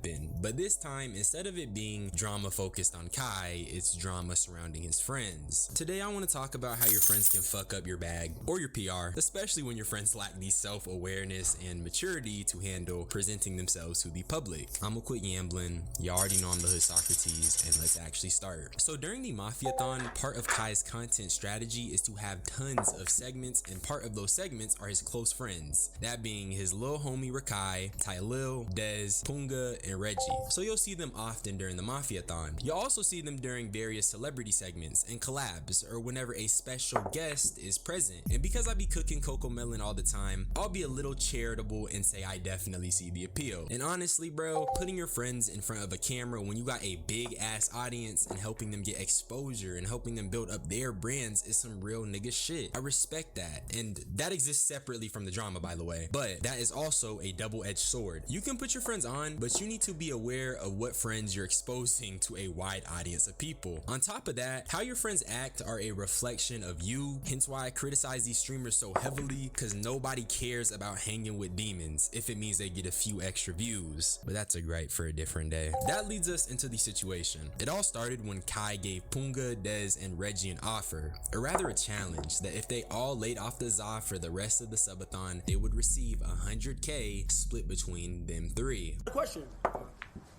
happen, but this time, instead of it being drama focused on Kai, it's drama surrounding his friends. Today I want to talk about how your friends can fuck up your bag or your PR, especially when your friends lack the self-awareness and maturity to handle presenting themselves to the public. I'ma quit gambling, you already know I'm the Hood Socrates, and let's actually start. So during the Mafiathon, part of Kai's content strategy is to have tons of segments, and part of those segments are his close friends, that being his little homie Rakai, Tylil, Dez, Punga, and Reggie. So you'll see them often during the Mafiathon. You'll also see them during various celebrity segments and collabs, or whenever a special guest is present. And because I be cooking Coco Melon all the time, I'll be a little charitable and say I definitely see the appeal. And honestly bro, putting your friends in front of a camera when you got a big ass audience and helping them get exposure and helping them build up their brands is some real nigga shit. I respect that, and that exists separately from the drama, by the way, but that is also a double-edged sword. You can put your friends on, but you need to be aware of what friends you're exposing to a wide audience of people. On top of that, how your friends act are a reflection of you, hence why I criticize these streamers so heavily, because nobody cares about hanging with demons if it means they get a few extra views, but that's a gripe for a different day. That leads us into the situation. It all started when Kai gave Punga, Dez, and Reggie an offer, or rather a challenge, that if they all laid off the ZA for the rest of the subathon, they would receive 100K split between them three. Question: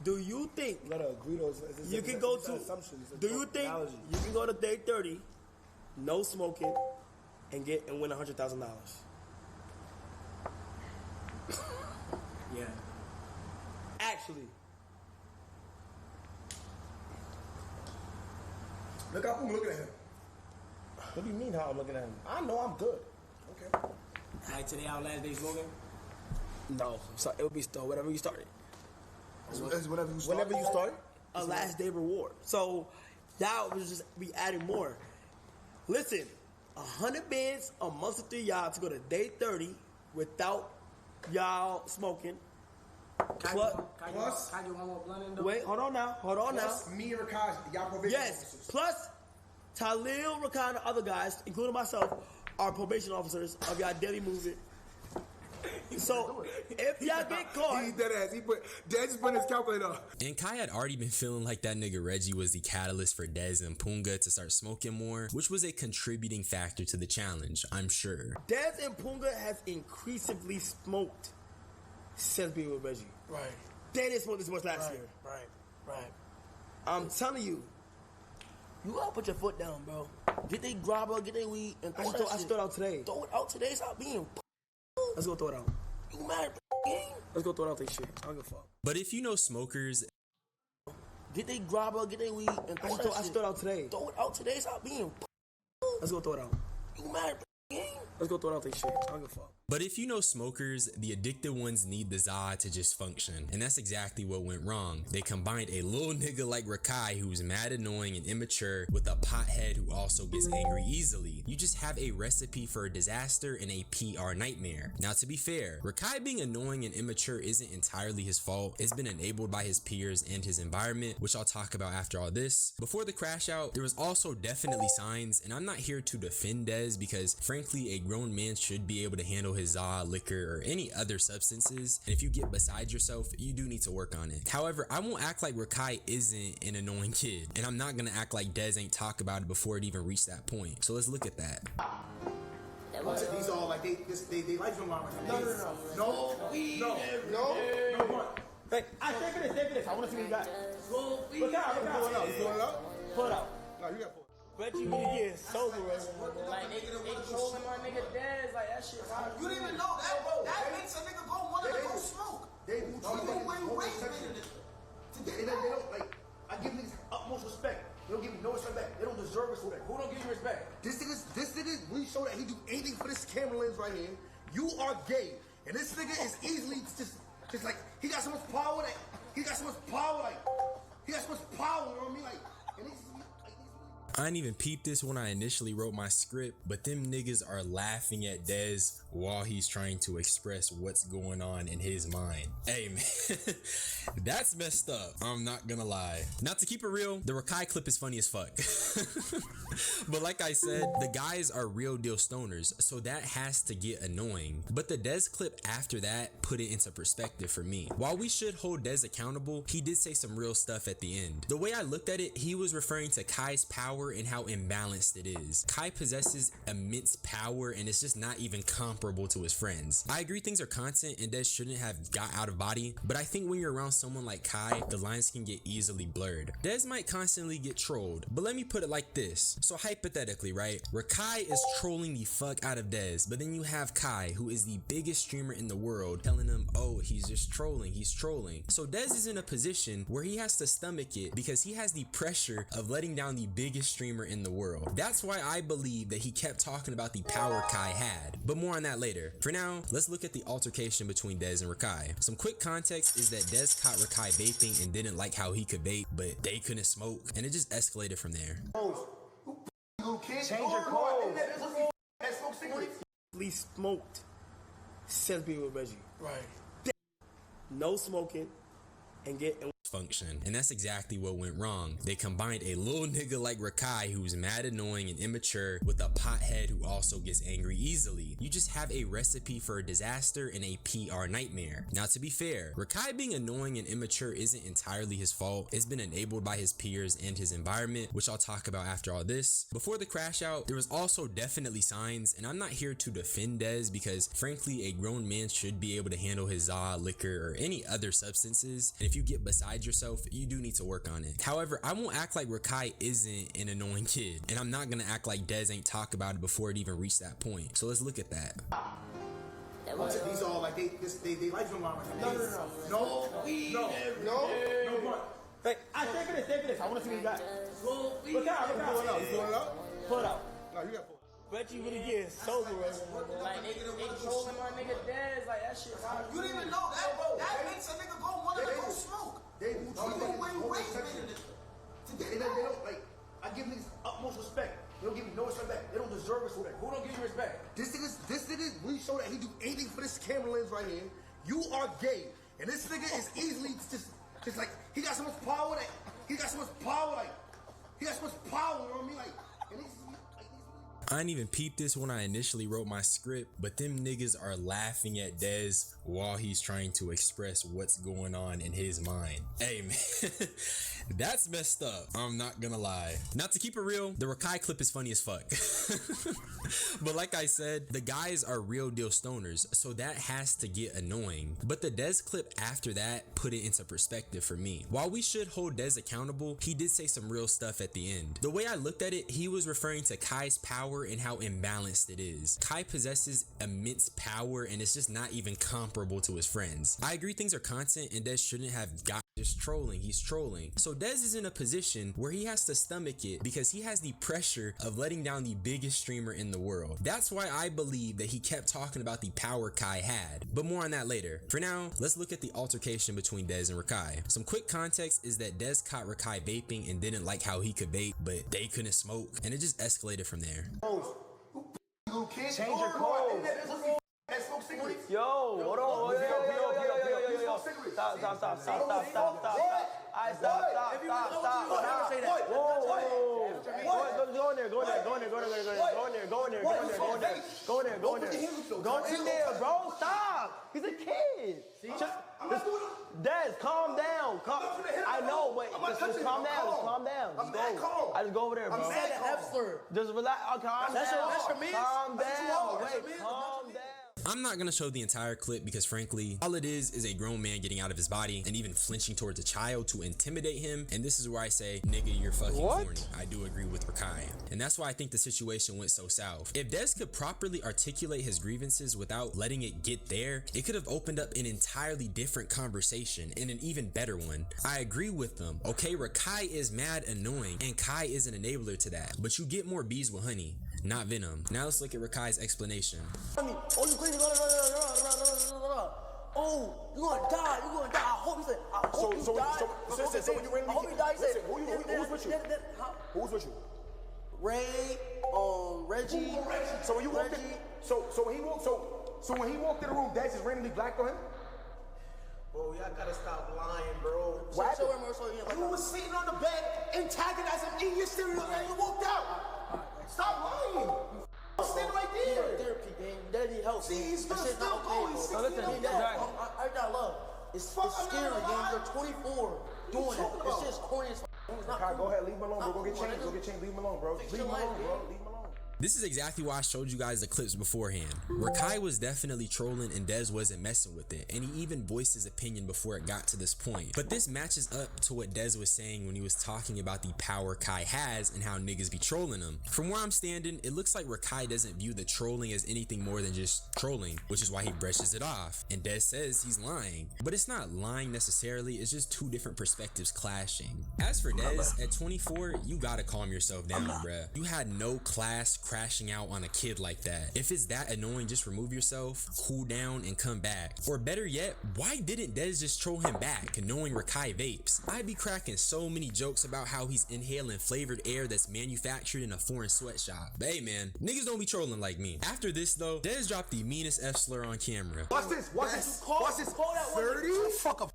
do you think you can go to? Do you think you can go to day 30, no smoking, and win $100,000? Yeah. Actually, look how I'm looking at him. what do you mean how I'm looking at him? I know I'm good. Okay. Like today, our last day smoking? No, so it would be still whatever you started. It's whenever you start. Whenever you start, a last day reward. So y'all was just be adding more. Listen, 100 bands amongst the three y'all to go to day 30 without y'all smoking. Plus, Wait, hold on now. plus me and Rakai, y'all probation Yes, officers. plus Talil, Rakai, and other guys, including myself, are probation officers of y'all daily movement. So if y'all get caught, He's dead ass. Dad just put his calculator up. And Kai had already been feeling like that nigga Reggie was the catalyst for Dez and Punga to start smoking more, which was a contributing factor to the challenge, I'm sure. Dez and Punga has increasingly smoked since being with Reggie. Right. They didn't smoke this much last year. Right. I'm telling you, you gotta put your foot down, bro. Get they grabber, get they weed, and throw that shit out today. Throw it out today. Stop being. Let's go throw it out. You mad, Let's go throw it out that shit. I don't give a fuck. But if you know smokers, Get they grabber, get they weed, and throw that shit out today. Throw it out today. Stop being. Let's go throw it out. You mad, Let's go throw it out that shit. I don't give a fuck. But if you know smokers, the addicted ones need the ZA to just function. And that's exactly what went wrong. They combined a little nigga like Rakai who's mad annoying and immature with a pothead who also gets angry easily. You just have a recipe for a disaster and a PR nightmare. Now to be fair, Rakai being annoying and immature isn't entirely his fault. It's been enabled by his peers and his environment, which I'll talk about after all this. Before the crash out, there was also definitely signs, and I'm not here to defend Dez because frankly a grown man should be able to handle his ZA, liquor, or any other substances, and if you get beside yourself, you do need to work on it. However, I won't act like Rakai isn't an annoying kid, and I'm not gonna act like Dez ain't talk about it before it even reached that point. So let's look at that. These all like they life in line right now. No. Hey, take this. I want to see what you got. Look out. Pull it out. No, you got pull. Reggie, we get sober right now. Like, they trolling my nigga Dez, like, that shit. You didn't even know that, bro. That makes a nigga want to go smoke. They don't like. I give niggas utmost respect. They don't give me no respect back. They don't deserve respect. Who don't give you respect? This nigga, we show that he do anything for this camera lens right here. You are gay, and this nigga is easily just like he got so much power that he got so much power. You know what I mean? Like, and he's. I didn't even peep this when I initially wrote my script, but them niggas are laughing at Dez while he's trying to express what's going on in his mind. Hey man, that's messed up. I'm not gonna lie. Not to keep it real, the Rakai clip is funny as fuck. But like I said, the guys are real deal stoners, so that has to get annoying. But the Dez clip after that put it into perspective for me. While we should hold Dez accountable, he did say some real stuff at the end. The way I looked at it, he was referring to Kai's power and how imbalanced it is. Kai possesses immense power and it's just not even comparable to his friends. I agree things are content and Dez shouldn't have got out of body, but I think when you're around someone like Kai, the lines can get easily blurred. Dez might constantly get trolled, but let me put it like this. So hypothetically, right? Rakai is trolling the fuck out of Dez, but then you have Kai, who is the biggest streamer in the world, telling him, oh, he's just trolling, he's trolling. So Dez is in a position where he has to stomach it because he has the pressure of letting down the biggest streamer in the world. That's why I believe that he kept talking about the power Kai had, but more on that later. For now, let's look at the altercation between Dez and Rakai. Some quick context is that Dez caught Rakai vaping and didn't like how he could vape, but they couldn't smoke, and it just escalated from there. You can't Change your clothes. Please smoked since being with Reggie. Right. No smoking and get. Function, and that's exactly what went wrong. They combined a little nigga like Rakai who's mad annoying and immature with a pothead who also gets angry easily. You just have a recipe for a disaster and a PR nightmare. Now to be fair, Rakai being annoying and immature isn't entirely his fault. It's been enabled by his peers and his environment, which I'll talk about after all this. Before the crash out, there was also definitely signs, and I'm not here to defend Dez because frankly a grown man should be able to handle his za, liquor, or any other substances, and if you get beside yourself, you do need to work on it. However, I won't act like Rakai isn't an annoying kid, and I'm not gonna act like Dez ain't talk about it before it even reached that point. So let's look at that. These all like they life in line right now. No. Hey, I stay for this. I want to see what you got. Look out. Pull it out. No, you got pull. Reggie really getting sober right now. Like, they trolling my nigga Dez, like, that shit. You didn't even know that, bro. That makes a nigga go want to go smoke. They You know where you raised me. they don't like. I give niggas utmost respect. They don't give me no respect back. They don't deserve respect. Who don't give you respect? This nigga really show that he do anything for this camera lens right here. You are gay, and this nigga is easily just like he got so much power that he got so much power like he got so much power. You know what I mean? Like, and he's I didn't even peep this when I initially wrote my script, but them niggas are laughing at Dez while he's trying to express what's going on in his mind. Hey man, that's messed up. I'm not gonna lie. Not to keep it real, the Rakai clip is funny as fuck. But like I said, the guys are real deal stoners, so that has to get annoying. But the Dez clip after that put it into perspective for me. While we should hold Dez accountable, he did say some real stuff at the end. The way I looked at it, he was referring to Kai's power and how imbalanced it is. Kai possesses immense power and it's just not even comparable to his friends. I agree things are content and Dez shouldn't have got just trolling, he's trolling. So Dez is in a position where he has to stomach it because he has the pressure of letting down the biggest streamer in the world. That's why I believe that he kept talking about the power Kai had, but more on that later. For now, let's look at the altercation between Dez and Rakai. Some quick context is that Dez caught Rakai vaping and didn't like how he could vape, but they couldn't smoke, and it just escalated from there. you can't Change your clothes. Yo, hold on. Yo. Stop. Alright, stop. Go in there, bro. Stop. He's a kid. Dez, calm down. I know, but just calm down. I just go over there, bro. Just relax. Calm down. Calm down. Wait, calm down. I'm not gonna show the entire clip because frankly, all it is a grown man getting out of his body and even flinching towards a child to intimidate him, and this is where I say, nigga, you're fucking corny. I do agree with Rakai, and that's why I think the situation went so south. If Dez could properly articulate his grievances without letting it get there, it could have opened up an entirely different conversation and an even better one. I agree with them. Okay, Rakai is mad annoying, and Kai is an enabler to that, but you get more bees with honey, not venom. Now let's look at Rakai's explanation. Oh, you crazy? Oh, you gonna die. I hope you said. I hope you die. So when you ran, I hope you die. Listen, who's with you? Who's with you? Ray, Reggie. So when you walked in, so when he walked in the room, Dez just randomly blacked on him? Bro, y'all gotta stop lying, bro. What happened? You was sitting on the bed, antagonizing, eating your cereal, and you walked out. Stop lying. I'm standing right there. Therapy, gang. That need help. See, he's that still shit not going. okay, He's bro. 16 Need that. I got love. It's scary, gang. You're 24 doing that. It's just corny as it's not cool. Go ahead, leave him alone, bro. Go get changed. Go get changed. Leave him alone, bro. Leave him alone, bro. Leave him alone. This is exactly why I showed you guys the clips beforehand. Rakai was definitely trolling and Dez wasn't messing with it, and he even voiced his opinion before it got to this point. But this matches up to what Dez was saying when he was talking about the power Kai has and how niggas be trolling him. From where I'm standing, it looks like Rakai doesn't view the trolling as anything more than just trolling, which is why he brushes it off. And Dez says he's lying. But it's not lying necessarily, it's just two different perspectives clashing. As for Dez, at 24, you gotta calm yourself down, bruh. You had no class crashing out on a kid like that. If it's that annoying, just remove yourself, cool down, and come back. Or better yet, why didn't Dez just troll him back, knowing Rakai vapes? I'd be cracking so many jokes about how he's inhaling flavored air that's manufactured in a foreign sweatshop. But hey man, niggas don't be trolling like me. After this though, Dez dropped the meanest F slur on camera. Watch this. Watch this. Watch this. 30? Fuck up.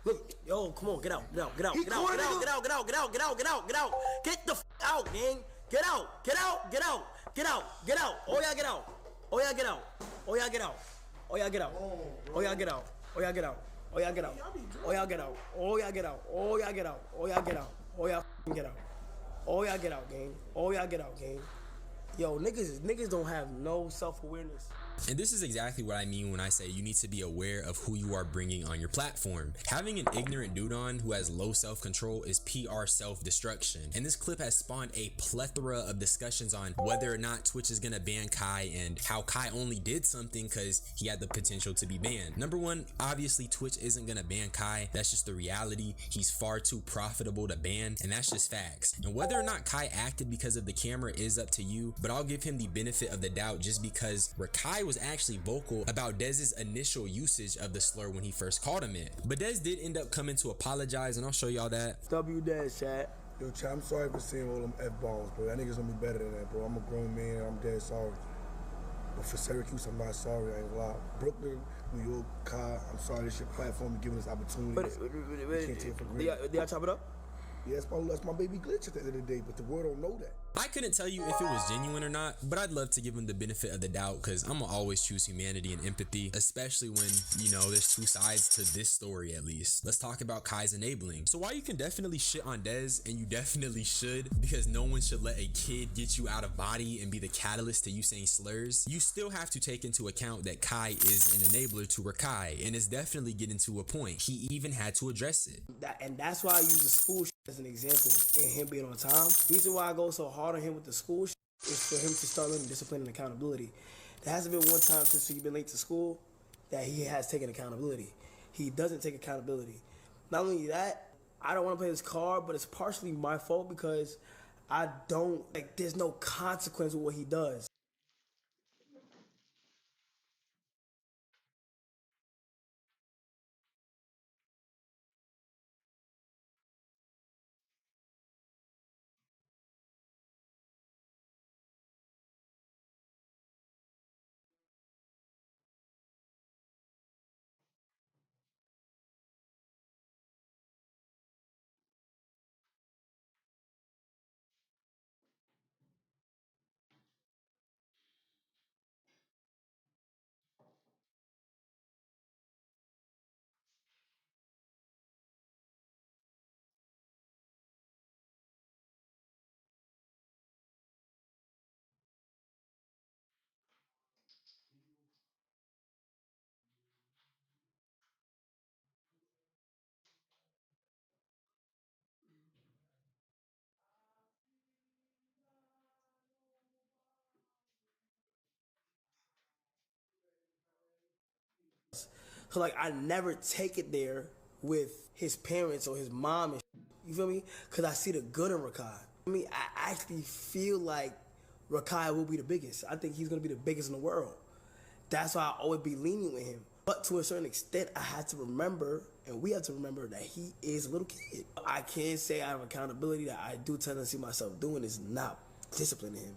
Look, yo, come on, get out. Get out. Get out. Get out. Get out. Get out. Get out. Get out. Get out. Get out. Get out. Get the out, gang. Get out. Get out. Get out. Get out. Get out. Oh yeah, get out. Oh yeah, get out. Oh yeah, get out. Oh yeah, get out. Oh yeah, get out. Oh yeah, get out. Oh yeah, get out. Oh yeah, get out. Oh yeah, get out. Oh yeah, get out. Oh yeah, get out. Oh yeah, get out. Oh yeah, get out, gang. Oh yeah, get out, gang. Yo, niggas don't have no self-awareness. And this is exactly what I mean when I say you need to be aware of who you are bringing on your platform. Having an ignorant dude on who has low self-control is PR self-destruction. And this clip has spawned a plethora of discussions on whether or not Twitch is gonna ban Kai and how Kai only did something because he had the potential to be banned. Number one, obviously Twitch isn't gonna ban Kai. That's just the reality. He's far too profitable to ban, and that's just facts. And whether or not Kai acted because of the camera is up to you, but I'll give him the benefit of the doubt just because Rakai was actually vocal about Dez's initial usage of the slur when he first called him it. But Dez did end up coming to apologize, and I'll show y'all that. W Dez, chat. Yo, chat, I'm sorry for saying all them F-bombs, bro. That nigga's gonna be better than that, bro. I'm a grown man, I'm dead sorry. But for Syracuse, I'm not sorry, I ain't gonna lie. Brooklyn, New York, Kai, I'm sorry this your platform giving us opportunities. You can't take it for granted. Did I chop it up? Yeah, that's my baby Glitch at the end of the day, but the world don't know that. I couldn't tell you if it was genuine or not, but I'd love to give him the benefit of the doubt because I'm gonna always choose humanity and empathy, especially when, you know, there's two sides to this story at least. Let's talk about Kai's enabling. So while you can definitely shit on Dez, and you definitely should, because no one should let a kid get you out of body and be the catalyst to you saying slurs, you still have to take into account that Kai is an enabler to Rakai, and is definitely getting to a point. He even had to address it. And that's why I use the school shit as an example and him being on time. The reason why I go so hard on him with the school shit is for him to start learning discipline and accountability. There hasn't been one time since he's been late to school that he has taken accountability. He doesn't take accountability. Not only that, I don't want to play this card, but it's partially my fault because I don't, like, there's no consequence with what he does. So like I never take it there with his parents or his mom and shit. You feel me? Cause I see the good in Rakai. I mean, I actually feel like Rakai will be the biggest. I think he's gonna be the biggest in the world. That's why I always be lenient with him. But to a certain extent, I had to remember, and we have to remember that he is a little kid. I can't say I have accountability that I do tend to see myself doing is not disciplining him.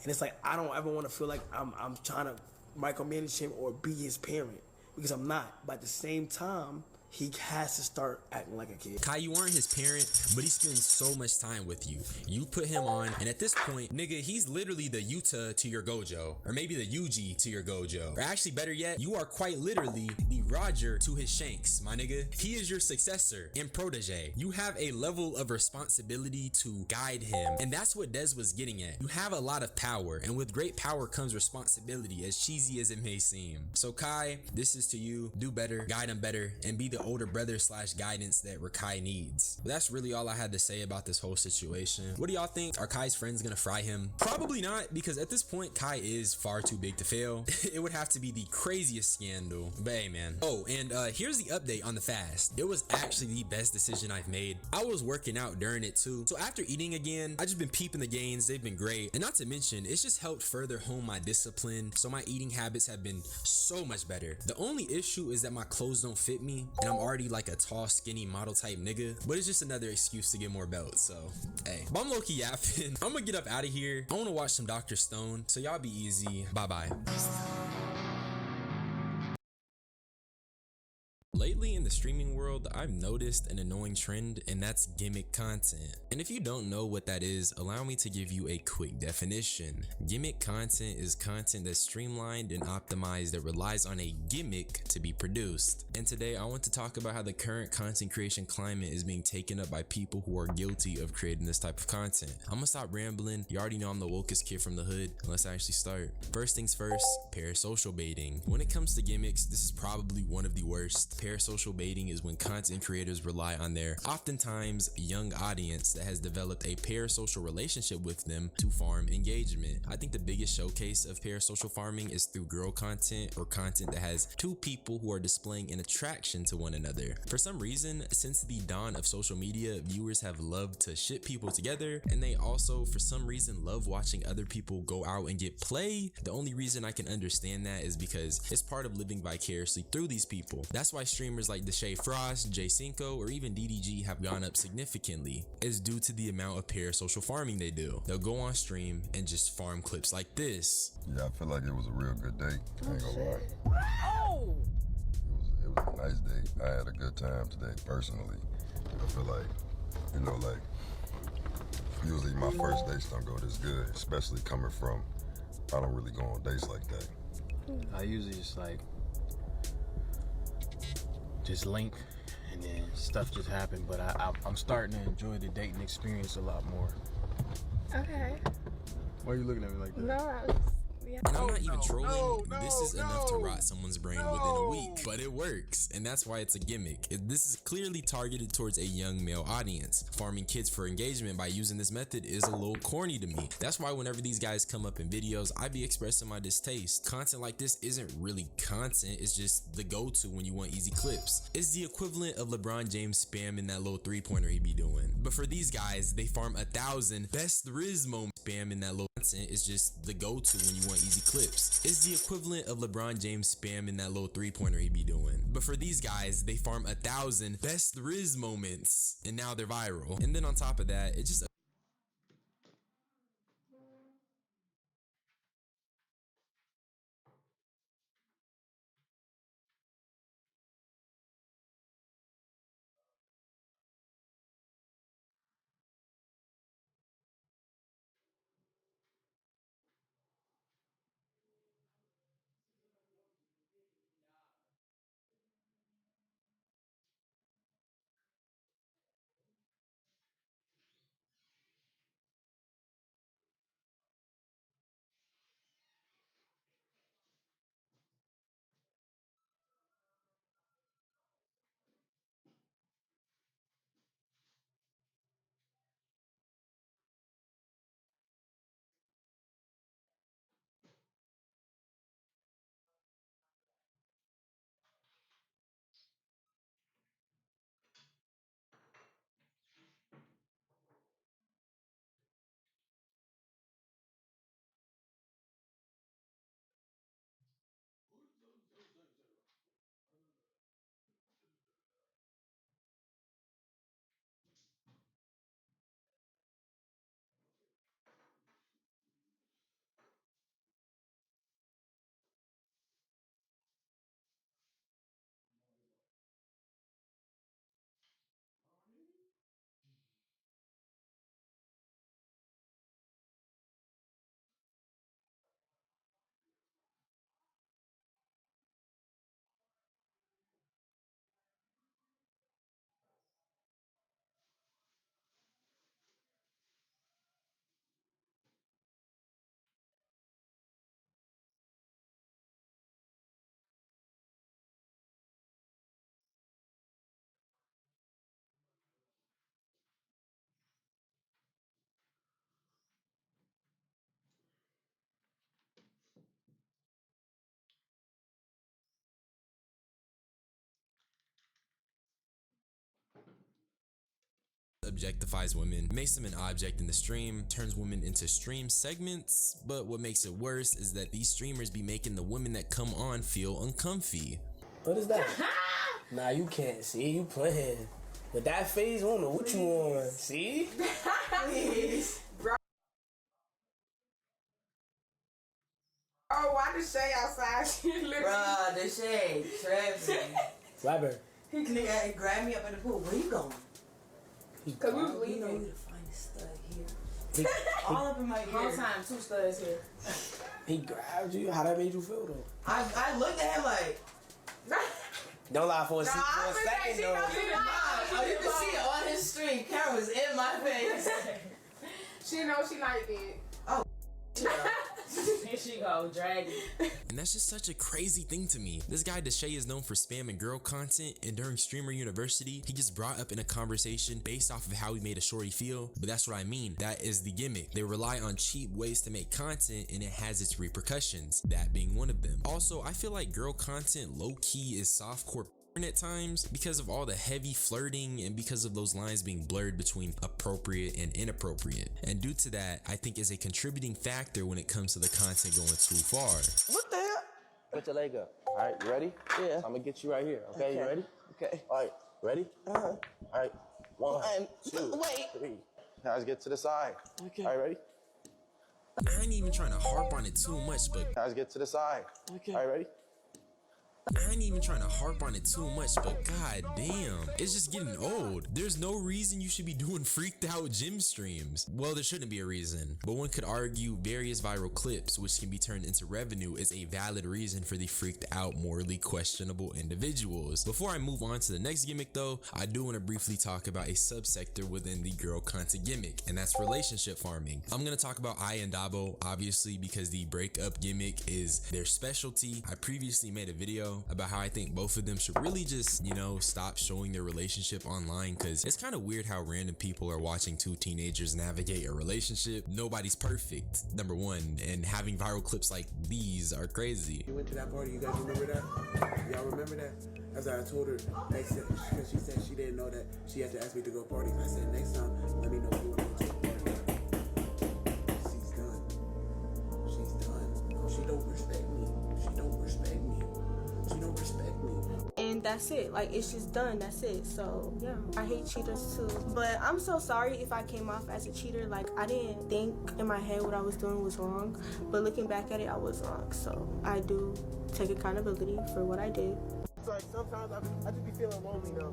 And it's like I don't ever want to feel like I'm trying to micromanage him or be his parent, because I'm not. But at the same time, he has to start acting like a kid. Kai, you aren't his parent, but he spends so much time with you. You put him on, and at this point, nigga, he's literally the Yuta to your Gojo, or maybe the Yuji to your Gojo. Or actually, better yet, you are quite literally the Roger to his Shanks, my nigga. He is your successor and protege. You have a level of responsibility to guide him, and that's what Dez was getting at. You have a lot of power, and with great power comes responsibility, as cheesy as it may seem. So Kai, this is to you. Do better, guide him better, and be the older brother / guidance that Rakai needs. But that's really all I had to say about this whole situation. What do y'all think? Are Kai's friends gonna fry him? Probably not, because at this point Kai is far too big to fail. It would have to be the craziest scandal. But hey man. Oh, and here's the update on the fast. It was actually the best decision I've made. I was working out during it too. So after eating again, I just been peeping the gains. They've been great. And not to mention, it's just helped further hone my discipline. So my eating habits have been so much better. The only issue is that my clothes don't fit me, and I'm already like a tall, skinny model type nigga, but it's just another excuse to get more belts. So hey, but I'm low-key yapping. I'm gonna get up out of here. I want to watch some Dr. Stone, so y'all be easy. Bye-bye. Lately in the streaming world, I've noticed an annoying trend, and that's gimmick content. And if you don't know what that is, allow me to give you a quick definition. Gimmick content is content that's streamlined and optimized that relies on a gimmick to be produced. And today I want to talk about how the current content creation climate is being taken up by people who are guilty of creating this type of content. I'm gonna stop rambling. You already know I'm the wokest kid from the hood. Let's actually start. First things first, parasocial baiting. When it comes to gimmicks, this is probably one of the worst. Parasocial baiting is when content creators rely on their oftentimes young audience that has developed a parasocial relationship with them to farm engagement. I think the biggest showcase of parasocial farming is through girl content, or content that has two people who are displaying an attraction to one another. For some reason, since the dawn of social media, viewers have loved to ship people together, and they also for some reason love watching other people go out and get play. The only reason I can understand that is because it's part of living vicariously through these people. That's why streamers like Deshae Frost, J5, or even DDG have gone up significantly. It's due to the amount of parasocial farming they do. They'll go on stream and just farm clips like this. Yeah, I feel like it was a real good day. I ain't gonna lie. Oh! It was a nice day. I had a good time today, personally. I feel like, you know, like, usually my first dates don't go this good, especially coming from, I don't really go on dates like that. I usually just link, and then stuff just happened, but I'm starting to enjoy the dating experience a lot more. Okay. Why are you looking at me like that? No, I was, yeah. And I'm not even trolling. This is enough to rot someone's brain within a week, but it works, and that's why it's a gimmick. This is clearly targeted towards a young male audience. Farming kids for engagement by using this method is a little corny to me. That's why whenever these guys come up in videos, I be expressing my distaste. Content like this isn't really content, it's just the go-to when you want easy clips. It's the equivalent of LeBron James spamming that little three-pointer he be doing. But for these guys, they farm 1,000 best Riz moment. Spamming that little content is just the go-to when you want easy clips. It's the equivalent of LeBron James spamming that little three-pointer he be doing. But for these guys, they farm 1,000 best Riz moments, and now they're viral. And then on top of that, it just objectifies women, makes them an object in the stream, turns women into stream segments, but what makes it worse is that these streamers be making the women that come on feel uncomfy. What is that? Nah, you can't. See, you playing. With that face, I don't know what you on. See? Please. Bro. Oh, why the shade outside? She literally... Bruh, the shade. Trapping. Flapper. He nigga grabbed me up in the pool. Where you going? Because we was leaving. You know you the finest stud here. All up in my ear. Whole time, 2 studs here. He grabbed you. How that made you feel, though? I looked at him like... Don't lie for a second, though. Oh, you can see it on his stream. Cameras in my face. She knows she liked it. Oh, Here she go, dragging. And that's just such a crazy thing to me. This guy Deshae is known for spamming girl content, and during Streamer University, he just brought up in a conversation based off of how he made a shorty feel. But that's what I mean. That is the gimmick. They rely on cheap ways to make content, and it has its repercussions, that being one of them. Also, I feel like girl content low-key is softcore at times because of all the heavy flirting and because of those lines being blurred between appropriate and inappropriate. And due to that, I think is a contributing factor when it comes to the content going too far. What the hell? Put your leg up. All right, you ready? Yeah. I'm gonna get you right here. Okay, you ready? Okay. All right, ready? All right, 1, 2, 3. Now let's get to the side. Okay. All right, ready? I ain't even trying to harp on it too much, but Now let's get to the side. Okay. All right, ready? I ain't even trying to harp on it too much, but god damn, it's just getting old. There's no reason you should be doing freaked out gym streams. Well, there shouldn't be a reason, but one could argue various viral clips which can be turned into revenue is a valid reason for the freaked out, morally questionable individuals. Before I move on to the next gimmick though, I do want to briefly talk about a subsector within the girl content gimmick, and that's relationship farming. I'm gonna talk about Aya and Dabo, obviously, because the breakup gimmick is their specialty. I previously made a video about how I think both of them should really just, you know, stop showing their relationship online, because it's kind of weird how random people are watching 2 teenagers navigate a relationship. Nobody's perfect, number one, and having viral clips like these are crazy. You went to that party, you guys remember that? Y'all remember that? As I told her, because she said she didn't know that she had to ask me to go parties. I said, next time, let me know if you want to go to a party. She's done. She's done. She don't respect me. She don't respect me. She don't respect me. And that's it. Like, it's just done. That's it. So, yeah. I hate cheaters too. But I'm so sorry if I came off as a cheater. Like, I didn't think in my head what I was doing was wrong. But looking back at it, I was wrong. So, I do take accountability for what I did. It's like, sometimes I just be feeling lonely now.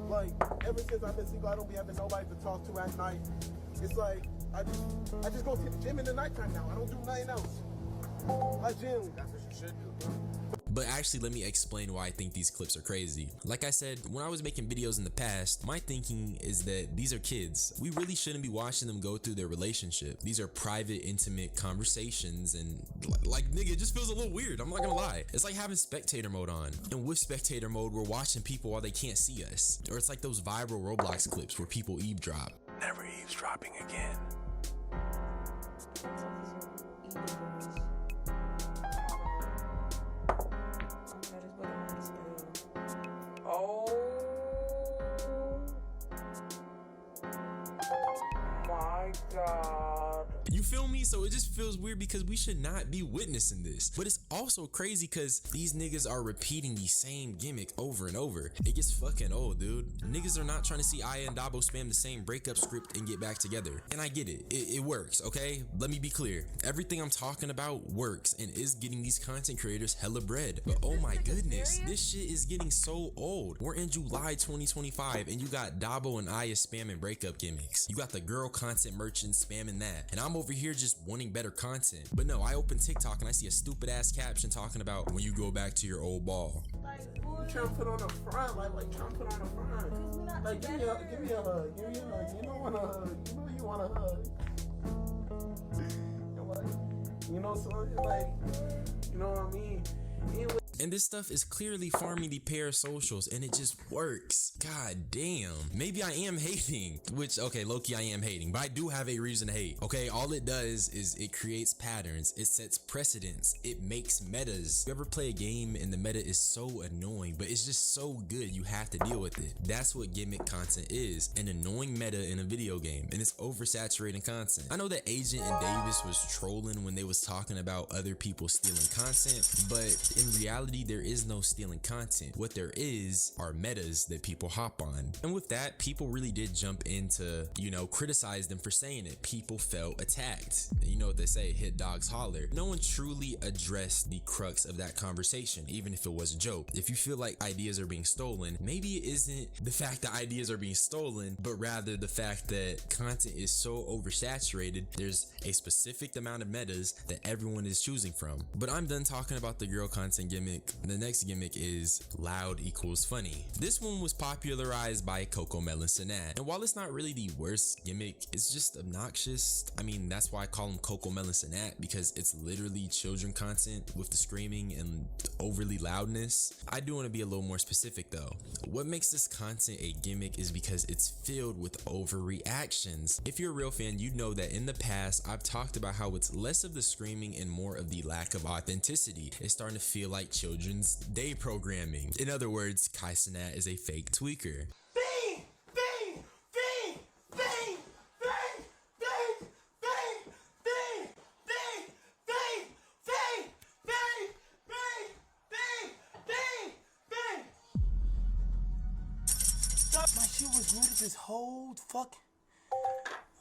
Like, ever since I've been single, I don't be having nobody to talk to at night. It's like, I just go to the gym in the nighttime now. I don't do nothing else. I gym. That's what you should do. But actually, let me explain why I think these clips are crazy. Like I said, when I was making videos in the past, my thinking is that these are kids. We really shouldn't be watching them go through their relationship. These are private, intimate conversations, and like, nigga, it just feels a little weird. I'm not gonna lie. It's like having spectator mode on. And with spectator mode, we're watching people while they can't see us. Or it's like those viral Roblox clips where people eavesdrop. Never eavesdropping again. God. You feel me? So it just feels weird because we should not be witnessing this. But it's also crazy because these niggas are repeating the same gimmick over and over. It gets fucking old, dude. Niggas are not trying to see Aya and Dabo spam the same breakup script and get back together. And I get it. It works, okay? Let me be clear. Everything I'm talking about works and is getting these content creators hella bread. But oh my goodness, this shit is getting so old. We're in July 2025 and you got Dabo and Aya spamming breakup gimmicks. You got the girl content merchants spamming that. And I'm over here just wanting better content. But no, I open TikTok and I see a stupid ass caption talking about when you go back to your old ball. Trying to put on the front, like trying to put on the front. Like give me a hug, give me a hug. You don't want a hug. You know you want a hug. You know, so like, you know what I mean? And this stuff is clearly farming the parasocials, and it just works. God damn. Maybe I am hating, which, okay, low-key I am hating, but I do have a reason to hate. Okay, all it does is it creates patterns, it sets precedents, it makes metas. You ever play a game and the meta is so annoying, but it's just so good you have to deal with it? That's what gimmick content is, an annoying meta in a video game, and it's oversaturating content. I know that Agent and Davis was trolling when they was talking about other people stealing content, but in reality there is no stealing content. What there is are metas that people hop on. And with that, people really did jump into, you know, criticize them for saying it. People felt attacked. You know what they say, hit dogs holler. No one truly addressed the crux of that conversation, even if it was a joke. If you feel like ideas are being stolen, maybe it isn't the fact that ideas are being stolen, but rather the fact that content is so oversaturated, there's a specific amount of metas that everyone is choosing from. But I'm done talking about the girl content gimmick. The next gimmick is loud equals funny. This one was popularized by CoComelon Sanat, and while it's not really the worst gimmick, it's just obnoxious. I mean, that's why I call him CoComelon Sanat, because it's literally children content with the screaming and overly loudness. I do want to be a little more specific though. What makes this content a gimmick is because it's filled with overreactions. If you're a real fan, you know that in the past I've talked about how it's less of the screaming and more of the lack of authenticity. It's starting to feel like children's day programming. In other words, Kai Cenat is a fake tweaker. Bing! Bing! Bing! Bing! Bing! Bing! Bing! Bing! Bing! Bing! Bing! Bing! Bing! Bing! Bing! Bing! My shit was muted this whole fuck.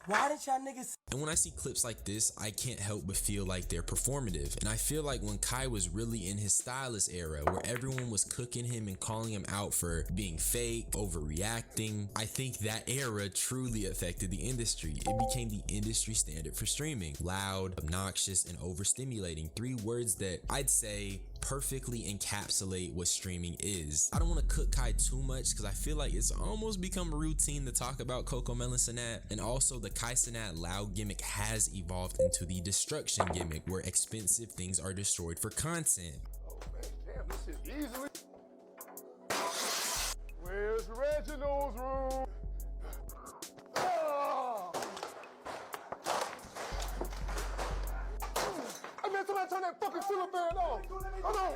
Why did y'all niggas? And when I see clips like this, I can't help but feel like they're performative. And I feel like when Kai was really in his stylist era, where everyone was cooking him and calling him out for being fake, overreacting, I think that era truly affected the industry. It became the industry standard for streaming. Loud, obnoxious, and overstimulating. 3 words that I'd say perfectly encapsulate what streaming is. I don't want to cook Kai too much because I feel like it's almost become a routine to talk about CoComelon Sanat, and also the Kai Cenat loud gimmick has evolved into the destruction gimmick, where expensive things are destroyed for content. Oh man, damn, this shit easily. Where's Reginald's room? Oh! Hey man, somebody turn that fucking ceiling fan off. Hold on.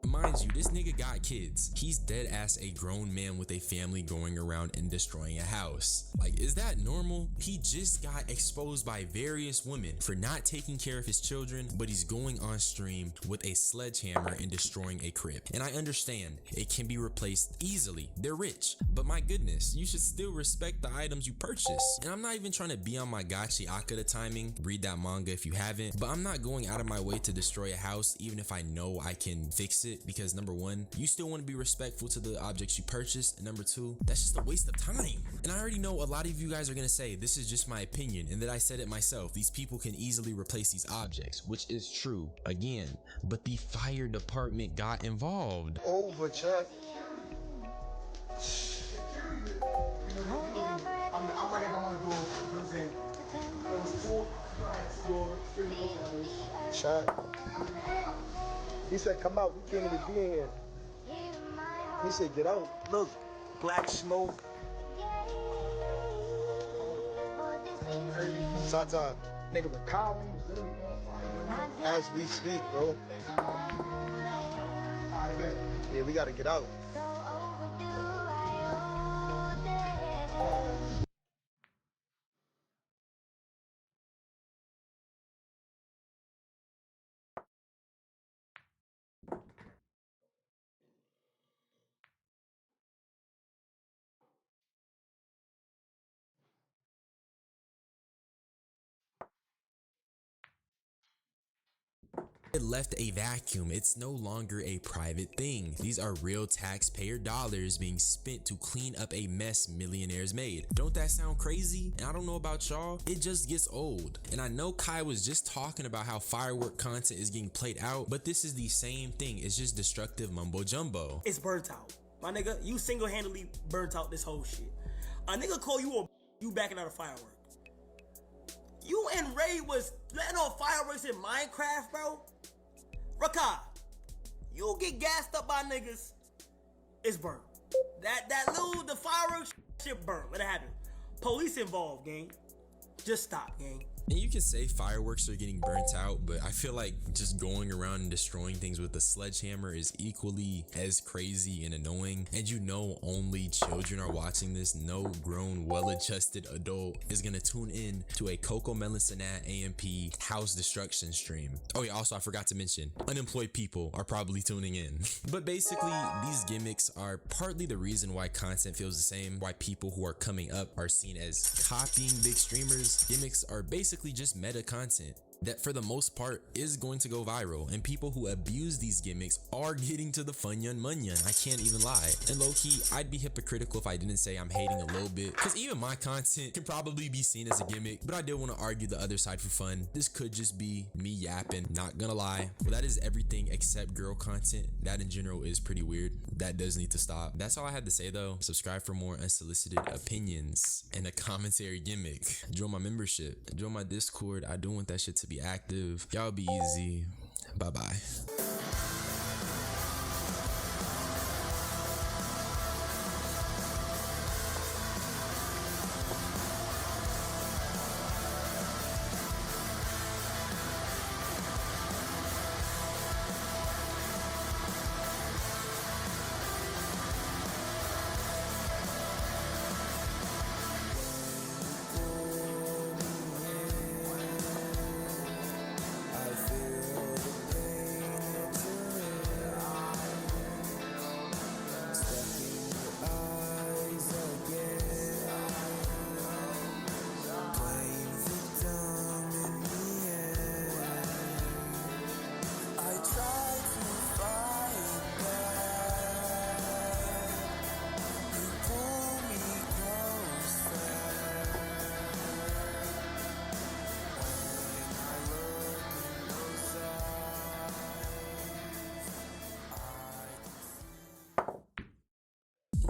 Mind you, this nigga got kids. He's dead ass a grown man with a family going around and destroying a house. Like, is that normal? He just got exposed by various women for not taking care of his children, but he's going on stream with a sledgehammer and destroying a crib. And I understand it can be replaced easily. They're rich, but my goodness, you should still respect the items you purchase. And I'm not even trying to be on my Gachi Akata timing. Read that manga if you haven't, but I'm not going out of my way to destroy a house even if I know I can fix it, because number one, you still want to be respectful to the objects you purchased, and number two, that's just a waste of time. And I already know a lot of you guys are gonna say this is just my opinion and that I said it myself. These people can easily replace these objects, which is true again, but the fire department got involved. Over, Chuck. I'm ready. I want to go. Chuck. He said, come out. We can't even be in here. He said, get out. Look, black smoke. Tata. Nigga, we're calling. As we speak, bro. Yeah, we gotta get out. It left a vacuum. It's no longer a private thing. These are real taxpayer dollars being spent to clean up a mess millionaires made. Don't that sound crazy? And I don't know about y'all, it just gets old. And I know Kai was just talking about how firework content is getting played out, but this is the same thing. It's just destructive mumbo jumbo. It's burnt out. My nigga, you single-handedly burnt out this whole shit. A nigga call you you backing out a firework. You and Ray was letting off fireworks in Minecraft, bro. Rakai, you get gassed up by niggas, it's burnt. The fireworks shit burnt. Let it happen. Police involved, gang. Just stop, gang. And you can say fireworks are getting burnt out, but I feel like just going around and destroying things with a sledgehammer is equally as crazy and annoying. And you know only children are watching this. No grown, well-adjusted adult is gonna tune in to a Coco Melon Sanat AMP house destruction stream. Oh yeah, also I forgot to mention, unemployed people are probably tuning in. But basically, these gimmicks are partly the reason why content feels the same, why people who are coming up are seen as copying big streamers. Gimmicks are basically just meta content that for the most part is going to go viral, and people who abuse these gimmicks are getting to the funyon munyon. I can't even lie. And low-key, I'd be hypocritical if I didn't say I'm hating a little bit, because even my content can probably be seen as a gimmick, but I did want to argue the other side for fun. This could just be me yapping, not gonna lie. Well, that is everything except girl content. That in general is pretty weird. That does need to stop. That's all I had to say though. Subscribe for more unsolicited opinions and a commentary gimmick. Join my membership. Join my Discord. I do want that shit to be active. Y'all be easy. Bye bye.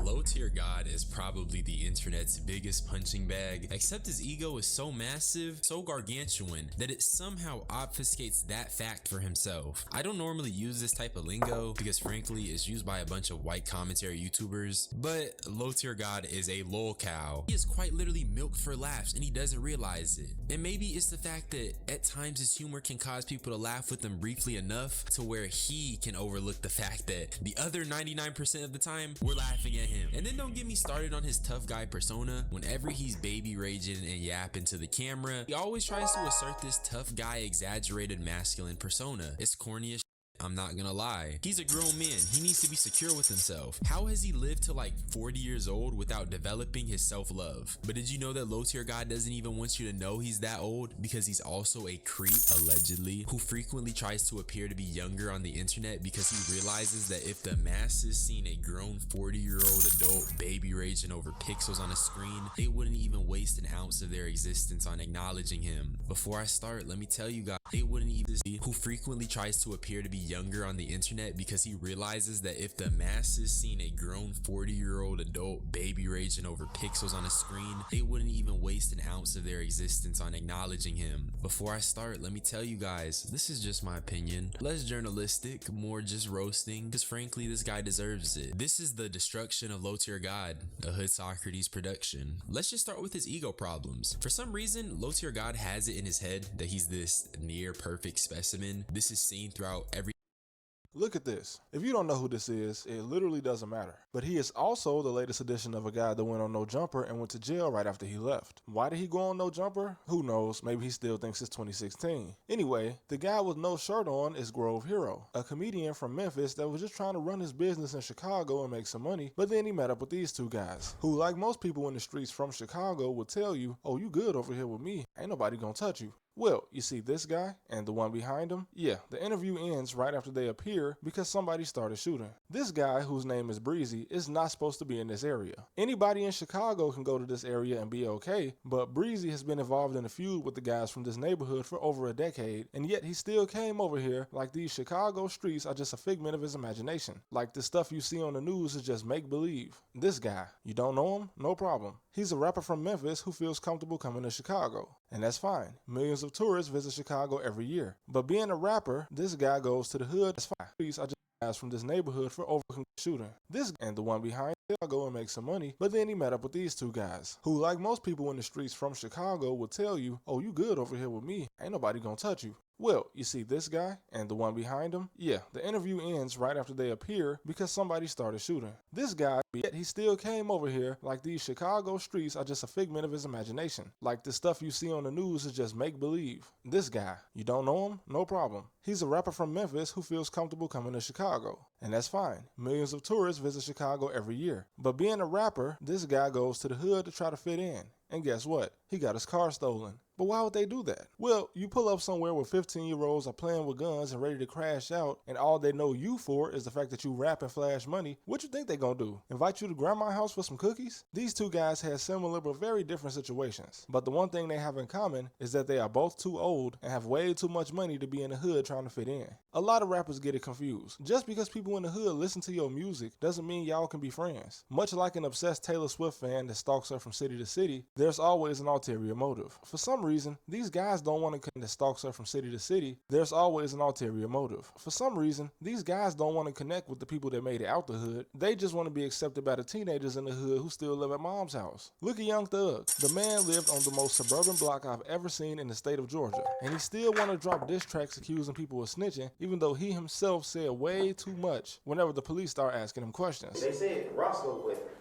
Low Tier God is probably the internet's biggest punching bag, except his ego is so massive, so gargantuan, that it somehow obfuscates that fact for himself. I don't normally use this type of lingo because frankly it's used by a bunch of white commentary YouTubers, but Low Tier God is a lol cow. He is quite literally milked for laughs and he doesn't realize it. And maybe it's the fact that at times his humor can cause people to laugh with him briefly enough to where he can overlook the fact that the other 99% of the time we're laughing at him. And then don't get me started on his tough guy persona. Whenever he's baby raging and yapping to the camera, he always tries to assert this tough guy exaggerated masculine persona. It's corny as shit. I'm not gonna lie. He's a grown man. He needs to be secure with himself. How has he lived to like 40 years old without developing his self-love? But did you know that Low Tier God doesn't even want you to know he's that old? Because he's also a creep, allegedly, who frequently tries to appear to be younger on the internet because he realizes that if the masses seen a grown 40-year-old adult baby raging over pixels on a screen, they wouldn't even waste an ounce of their existence on acknowledging him. Before I start, let me tell you guys, they wouldn't even who frequently tries to appear to be younger on the internet because he realizes that if the masses seen a grown 40-year-old adult baby raging over pixels on a screen, they wouldn't even waste an ounce of their existence on acknowledging him. Before I start, let me tell you guys, this is just my opinion. Less journalistic, more just roasting, because frankly, this guy deserves it. This is the destruction of Low Tier God, a Hood Socrates production. Let's just start with his ego problems. For some reason, Low Tier God has it in his head that he's this near perfect specimen. This is seen throughout every Look at this. If you don't know who this is, it literally doesn't matter. But he is also the latest edition of a guy that went on No Jumper and went to jail right after he left. Why did he go on No Jumper? Who knows? Maybe he still thinks it's 2016. Anyway, the guy with no shirt on is Grove Hero, a comedian from Memphis that was just trying to run his business in Chicago and make some money, but then he met up with these two guys, who like most people in the streets from Chicago would tell you, oh, you good over here with me, ain't nobody gonna touch you. Well, you see this guy and the one behind him? Yeah, the interview ends right after they appear because somebody started shooting. This guy, whose name is Breezy, is not supposed to be in this area. Anybody in Chicago can go to this area and be okay, but Breezy has been involved in a feud with the guys from this neighborhood for over a decade, and yet he still came over here like these Chicago streets are just a figment of his imagination. Like the stuff you see on the news is just make-believe. This guy, you don't know him? No problem. He's a rapper from Memphis who feels comfortable coming to Chicago, and that's fine. Millions of of tourists visit Chicago every year. But being a rapper, this guy goes to the hood. That's fine. Police are just guys from this neighborhood for over shooting. This and the one behind I'll go and make some money, but then he met up with these two guys, who like most people in the streets from Chicago would tell you, oh, you good over here with me, ain't nobody gonna touch you. Well, you see this guy and the one behind him? Yeah, the interview ends right after they appear because somebody started shooting. This guy, yet he still came over here like these Chicago streets are just a figment of his imagination. Like the stuff you see on the news is just make-believe. This guy, you don't know him? No problem. He's a rapper from Memphis who feels comfortable coming to Chicago. And that's fine. Millions of tourists visit Chicago every year. But being a rapper, this guy goes to the hood to try to fit in. And guess what? He got his car stolen. But why would they do that? Well, you pull up somewhere where 15-year-olds are playing with guns and ready to crash out, and all they know you for is the fact that you rap and flash money. What you think they gonna do? Invite you to grandma's house for some cookies? These two guys had similar but very different situations. But the one thing they have in common is that they are both too old and have way too much money to be in the hood trying to fit in. A lot of rappers get it confused. Just because people in the hood listen to your music doesn't mean y'all can be friends. Much like an obsessed Taylor Swift fan that stalks her from city to city, there's always an ulterior motive. For some reason, these guys don't want to connect that stalks her from city to city. There's always an ulterior motive. For some reason, these guys don't want to connect with the people that made it out the hood. They just want to be accepted by the teenagers in the hood who still live at mom's house. Look at Young Thug. The man lived on the most suburban block I've ever seen in the state of Georgia. And he still want to drop diss tracks accusing people of snitching, even though he himself said way too much whenever the police start asking him questions. They said Roscoe, but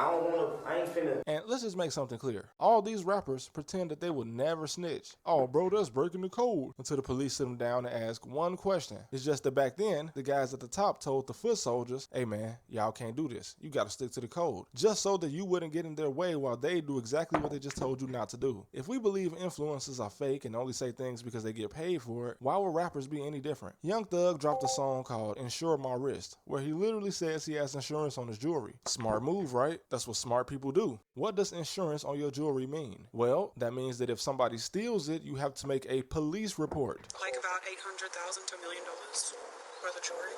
I ain't finna. And let's just make something clear. All these rappers pretend that they will never snitch. Oh, bro, that's breaking the code. Until the police sit them down and ask one question. It's just that back then, the guys at the top told the foot soldiers, hey man, y'all can't do this. You gotta stick to the code. Just so that you wouldn't get in their way while they do exactly what they just told you not to do. If we believe influencers are fake and only say things because they get paid for it, why would rappers be any different? Young Thug dropped a song called Insure My Wrist, where he literally says he has insurance on his jewelry. Smart move, right? That's what smart people do. What does insurance on your jewelry mean? Well, that means that if somebody steals it, you have to make a police report. Like about $800,000 to $1 million for the jewelry.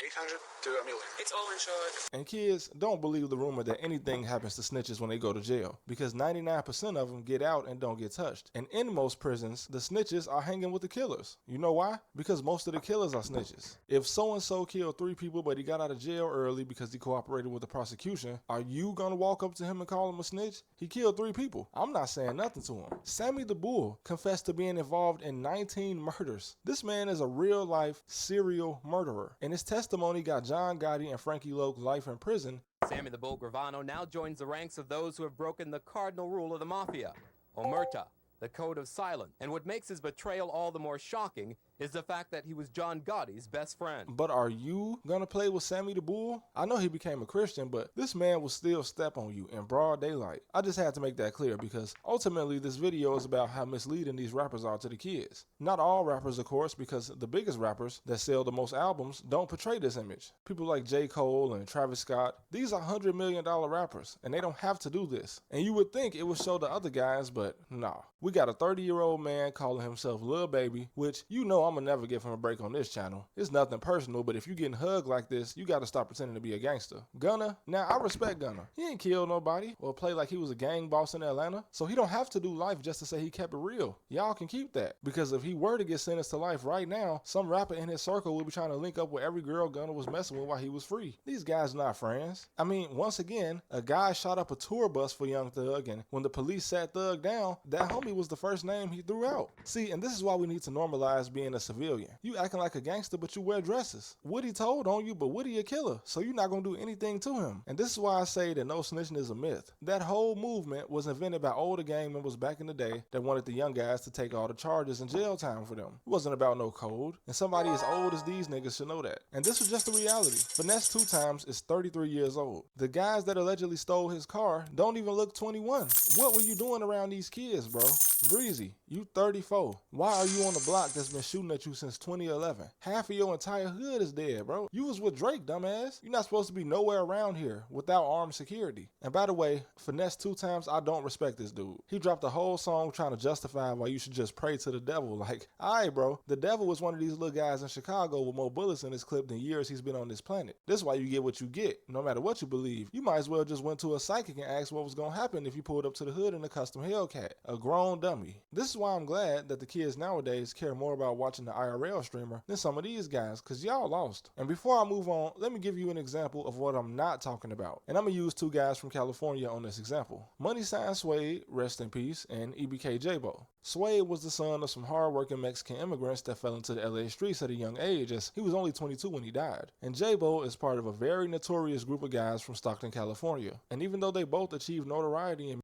800 to $1 million. It's all insured. And kids, don't believe the rumor that anything happens to snitches when they go to jail, because 99% of them get out and don't get touched. And in most prisons, the snitches are hanging with the killers. You know why? Because most of the killers are snitches. If so-and-so killed 3 people but he got out of jail early because he cooperated with the prosecution, are you gonna walk up to him and call him a snitch? He killed 3 people. I'm not saying nothing to him. Sammy the Bull confessed to being involved in 19 murders. This man is a real-life serial murderer, and his testimony got John Gotti and Frankie Loke life in prison. Sammy the Bull Gravano now joins the ranks of those who have broken the cardinal rule of the mafia, omerta, the code of silence. And what makes his betrayal all the more shocking is the fact that he was John Gotti's best friend. But are you gonna play with Sammy the Bull? I know he became a Christian, but this man will still step on you in broad daylight. I just had to make that clear because ultimately this video is about how misleading these rappers are to the kids. Not all rappers, of course, because the biggest rappers that sell the most albums don't portray this image. People like J. Cole and Travis Scott, these are $100 million rappers, and they don't have to do this. And you would think it would show the other guys, but nah. We got a 30-year-old man calling himself Lil Baby, which you know I'm gonna never give him a break on this channel. It's nothing personal, but if you getting hugged like this, you gotta stop pretending to be a gangster. Gunna, now I respect Gunna. He ain't killed nobody or play like he was a gang boss in Atlanta, so he don't have to do life just to say he kept it real. Y'all can keep that, because if he were to get sentenced to life right now, some rapper in his circle would be trying to link up with every girl Gunna was messing with while he was free. These guys are not friends. I mean, once again, a guy shot up a tour bus for Young Thug, and when the police sat Thug down, that homie was the first name he threw out. See, and this is why we need to normalize being a civilian. You acting like a gangster, but you wear dresses. Woody told on you, but Woody a killer, so you're not gonna do anything to him. And this is why I say that no snitching is a myth. That whole movement was invented by older gang members back in the day that wanted the young guys to take all the charges and jail time for them. It wasn't about no code, and somebody as old as these niggas should know that. And this was just the reality. Finesse 2 Times is 33 years old. The guys that allegedly stole his car don't even look 21. What were you doing around these kids, bro? Breezy, you 34. Why are you on the block that's been shooting shooting at you since 2011. Half of your entire hood is dead, bro. You was with Drake, dumbass. You're not supposed to be nowhere around here without armed security. And by the way, Finesse 2 times, I don't respect this dude. He dropped a whole song trying to justify why you should just pray to the devil. Like, alright, bro, the devil was one of these little guys in Chicago with more bullets in his clip than years he's been on this planet. This is why you get what you get, no matter what you believe. You might as well just went to a psychic and asked what was gonna happen if you pulled up to the hood in a custom Hellcat, a grown dummy. This is why I'm glad that the kids nowadays care more about watching the IRL streamer than some of these guys, cause y'all lost. And before I move on, let me give you an example of what I'm not talking about. And I'm gonna use 2 guys from California on this example. Money Sign Suede, rest in peace, and EBK J-Bo. Suede was the son of some hard-working Mexican immigrants that fell into the LA streets at a young age, as he was only 22 when he died. And J-Bo is part of a very notorious group of guys from Stockton, California. And even though they both achieved notoriety and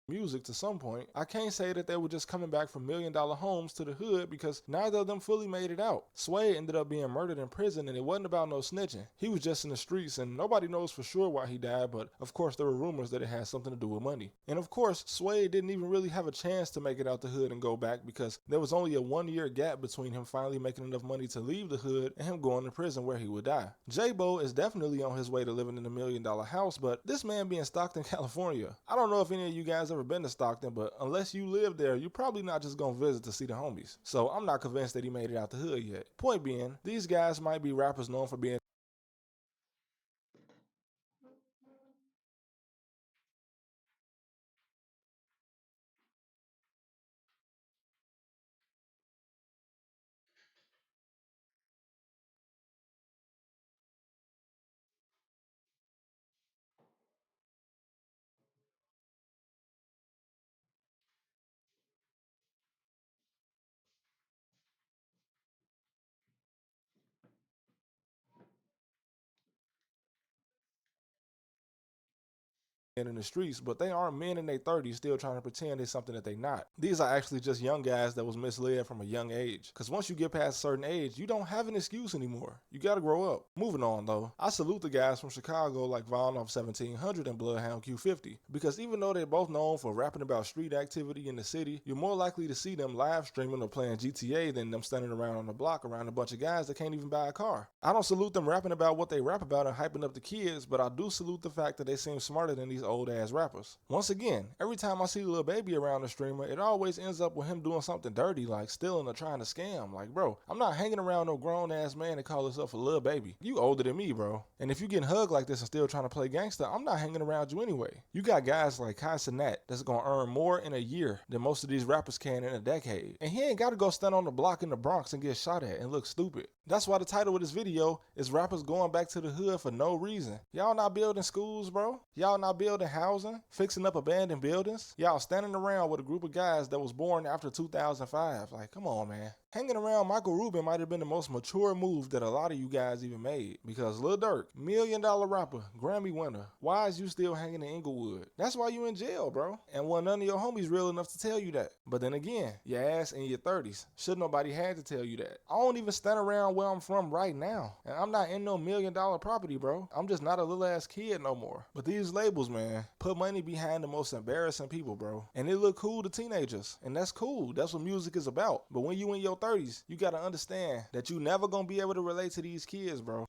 music to some point, I can't say that they were just coming back from $1 million homes to the hood, because neither of them fully made it out. Sway ended up being murdered in prison, and it wasn't about no snitching. He was just in the streets, and nobody knows for sure why he died, but of course there were rumors that it had something to do with money. And of course, Sway didn't even really have a chance to make it out the hood and go back, because there was only a 1-year gap between him finally making enough money to leave the hood and him going to prison where he would die. J-Bo is definitely on his way to living in a $1 million house, but this man being Stockton, California. I don't know if any of you guys ever been to Stockton, but unless you live there, you're probably not just gonna visit to see the homies. So I'm not convinced that he made it out the hood yet. Point being, these guys might be rappers known for being in the streets, but they aren't men in their 30s still trying to pretend it's something that they not. These are actually just young guys that was misled from a young age, because once you get past a certain age, you don't have an excuse anymore. You gotta grow up. Moving on though, I salute the guys from Chicago like Von off 1700 and Bloodhound Q50, because even though they're both known for rapping about street activity in the city, you're more likely to see them live streaming or playing GTA than them standing around on the block around a bunch of guys that can't even buy a car. I don't salute them rapping about what they rap about and hyping up the kids, but I do salute the fact that they seem smarter than these old ass rappers. Once again, every time I see Lil Baby around the streamer, it always ends up with him doing something dirty, like stealing or trying to scam. Like, bro, I'm not hanging around no grown ass man that call himself a Lil Baby. You older than me, bro. And if you getting hugged like this and still trying to play gangster, I'm not hanging around you anyway. You got guys like Kai Cenat that's gonna earn more in a year than most of these rappers can in a decade. And he ain't gotta go stand on the block in the Bronx and get shot at and look stupid. That's why the title of this video is rappers going back to the hood for no reason. Y'all not building schools, bro. Y'all not building housing, fixing up abandoned buildings. Y'all standing around with a group of guys that was born after 2005. Like, come on, man. Hanging around Michael Rubin might have been the most mature move that a lot of you guys even made. Because Lil Durk, $1 million rapper, Grammy winner, why is you still hanging in Inglewood? That's why you in jail, bro. And well, none of your homies real enough to tell you that. But then again, your ass in your 30s. Should nobody had to tell you that. I don't even stand around where I'm from right now. And I'm not in no $1 million property, bro. I'm just not a little ass kid no more. But these labels, man, put money behind the most embarrassing people, bro. And it look cool to teenagers. And that's cool. That's what music is about. But when you in your 30s, you gotta understand that you never gonna be able to relate to these kids, bro.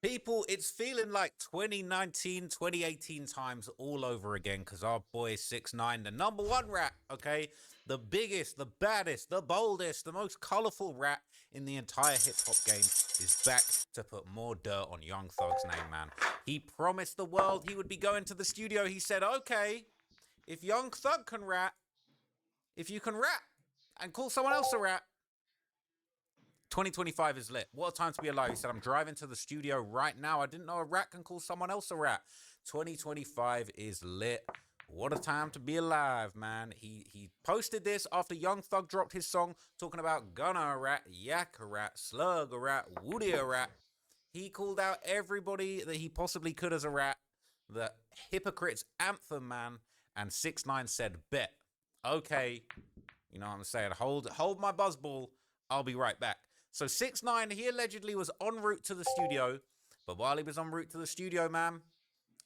People, it's feeling like 2019, 2018 times all over again, because our boy 6ix9ine, the #1 rat, okay? The biggest, the baddest, the boldest, the most colorful rat in the entire hip-hop game is back to put more dirt on Young Thug's name, man. He promised the world he would be going to the studio. He said, okay, if Young Thug can rap, if you can rap and call someone else a rat, 2025 is lit. What a time to be alive. He said, I'm driving to the studio right now. I didn't know a rat can call someone else a rat. 2025 is lit. What a time to be alive, man. He posted this after Young Thug dropped his song talking about Gunna a rat, Yak a rat, Slug a rat, Woody a rat. He called out everybody that he possibly could as a rat. The Hypocrites anthem, man. And 6ix9ine said, bet. Okay. You know what I'm saying? Hold my buzzball. I'll be right back. So 6ix9ine, he allegedly was en route to the studio. But while he was en route to the studio, man,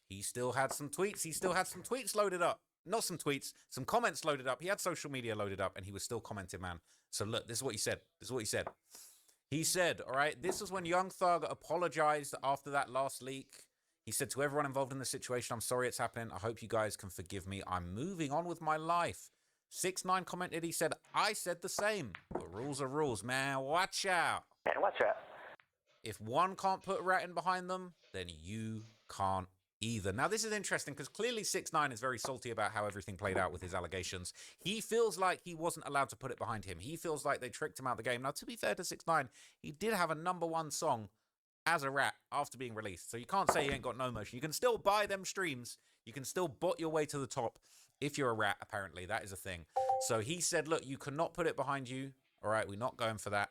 he still had some tweets. He still had some tweets loaded up. not some tweets, some comments loaded up. He had social media loaded up and he was still commenting, man. So look, this is what he said. He said, all right, this is when Young Thug apologized after that last leak. He said to everyone involved in the situation, I'm sorry it's happening. I hope you guys can forgive me. I'm moving on with my life. 6ix9ine commented, he said, I said the same. But rules are rules, man. Watch out. Man, watch out. If one can't put ratting behind them, then you can't either. Now, this is interesting because clearly 6ix9ine is very salty about how everything played out with his allegations. He feels like he wasn't allowed to put it behind him. He feels like they tricked him out of the game. Now, to be fair to 6ix9ine, he did have a #1 song as a rat after being released. So you can't say he ain't got no motion. You can still buy them streams. You can still bot your way to the top if you're a rat, apparently. That is a thing. So he said, look, you cannot put it behind you. All right, we're not going for that.